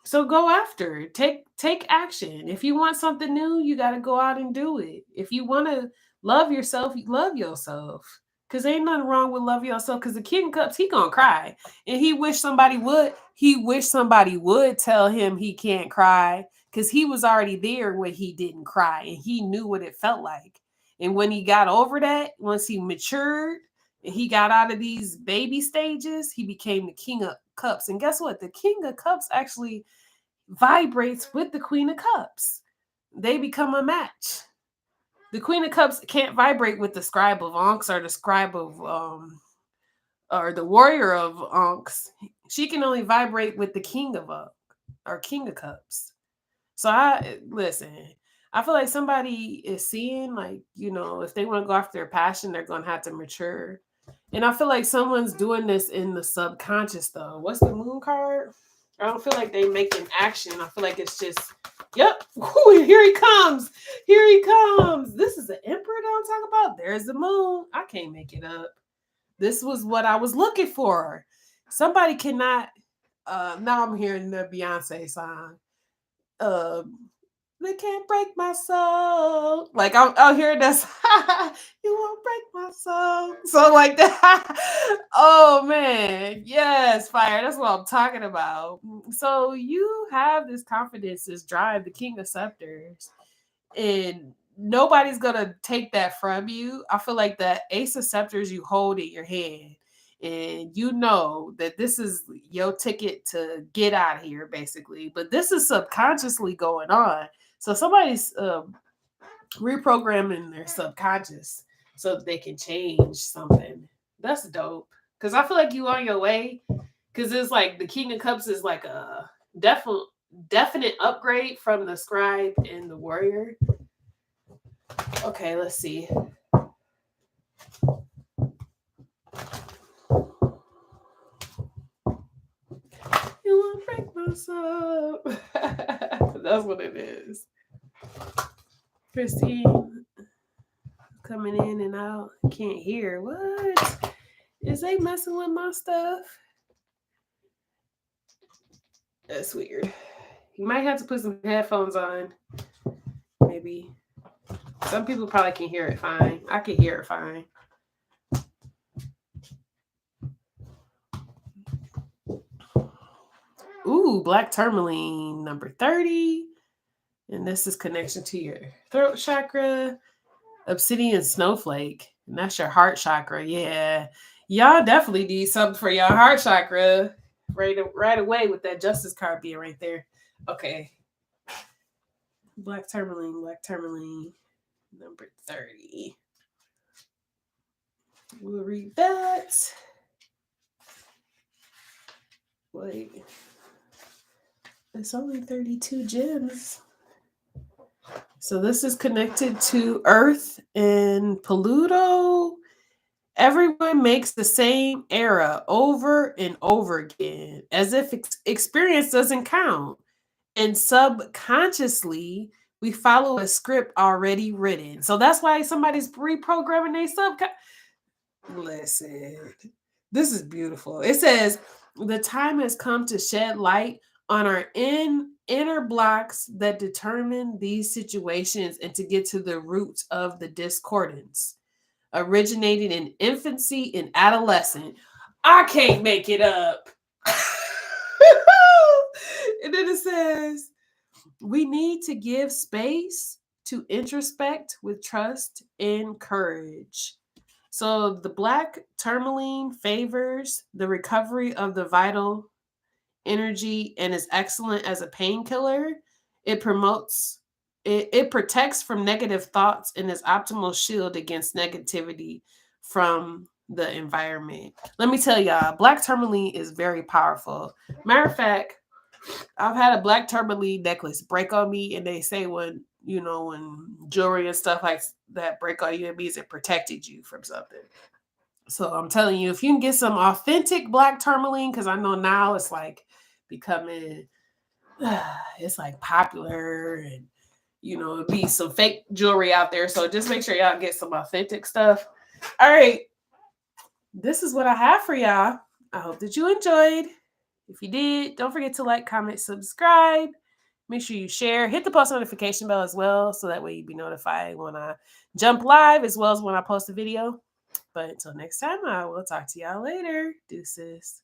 So go after it. Take action. If you want something new, you got to go out and do it. If you want to love yourself, love yourself. Cause ain't nothing wrong with love yourself. Cause the King of Cups, he gonna cry, and he wish somebody would. He wish somebody would tell him he can't cry, cause he was already there when he didn't cry, and he knew what it felt like. And when he got over that, once he matured and he got out of these baby stages, he became the King of Cups. And guess what? The King of Cups actually vibrates with the Queen of Cups. They become a match. The Queen of Cups can't vibrate with the Scribe of Ankhs or the Scribe of or the Warrior of Ankhs. She can only vibrate with the King of or King of Cups. So I listen. I feel like somebody is seeing, like, you know, if they want to go after their passion, they're going to have to mature. And I feel like someone's doing this in the subconscious, though. What's the Moon card? I don't feel like they making action. I feel like it's just, yep. Ooh, here he comes. Here he comes. This is the Emperor that I'm talking about. There's the Moon. I can't make it up. This was what I was looking for. Somebody cannot. Now I'm hearing the Beyonce song. They can't break my soul. Like I'm hearing this. You won't break my soul. So like that. Oh man. Yes, fire. That's what I'm talking about. So you have this confidence, this drive, the King of Scepters. And nobody's gonna take that from you. I feel like the Ace of Scepters you hold in your hand. And you know that this is your ticket to get out of here, basically. But this is subconsciously going on. So somebody's reprogramming their subconscious so that they can change something. That's dope. Because I feel like you on your way. Because it's like the King of Cups is like a definite upgrade from the Scribe and the Warrior. Okay, let's see. You won't break my soul. That's what it is. Christine coming in and out. Can't hear. What? Is they messing with my stuff? That's weird. You might have to put some headphones on. Maybe maybe. Some people probably can hear it fine. I can hear it fine. Ooh, black tourmaline, number 30. And this is connection to your throat chakra. Obsidian snowflake. And that's your heart chakra. Yeah. Y'all definitely need something for your heart chakra. Right away with that justice card being right there. Okay. Black tourmaline, number 30. We'll read that. Wait. It's only 32 gems. So this is connected to Earth and Pluto. Everyone makes the same error over and over again, as if experience doesn't count. And subconsciously, we follow a script already written. So that's why somebody's reprogramming their subconscious. Listen, this is beautiful. It says, the time has come to shed light on our inner blocks that determine these situations and to get to the roots of the discordance, originating in infancy and adolescence. I can't make it up. And then it says, we need to give space to introspect with trust and courage. So the black tourmaline favors the recovery of the vital energy and is excellent as a painkiller. It protects from negative thoughts and is optimal shield against negativity from the environment. Let me tell y'all, black tourmaline is very powerful. Matter of fact, I've had a black tourmaline necklace break on me, and they say when jewelry and stuff like that break on you, it means it protected you from something. So I'm telling you, if you can get some authentic black tourmaline, because I know now it's like becoming, it's like popular, and it'd be some fake jewelry out there. So just make sure y'all get some authentic stuff. All right, this is what I have for y'all. I hope that you enjoyed. If you did, don't forget to like, comment, subscribe. Make sure you share. Hit the post notification bell as well, so that way you'll be notified when I jump live as well as when I post a video. But until next time, I will talk to y'all later. Deuces.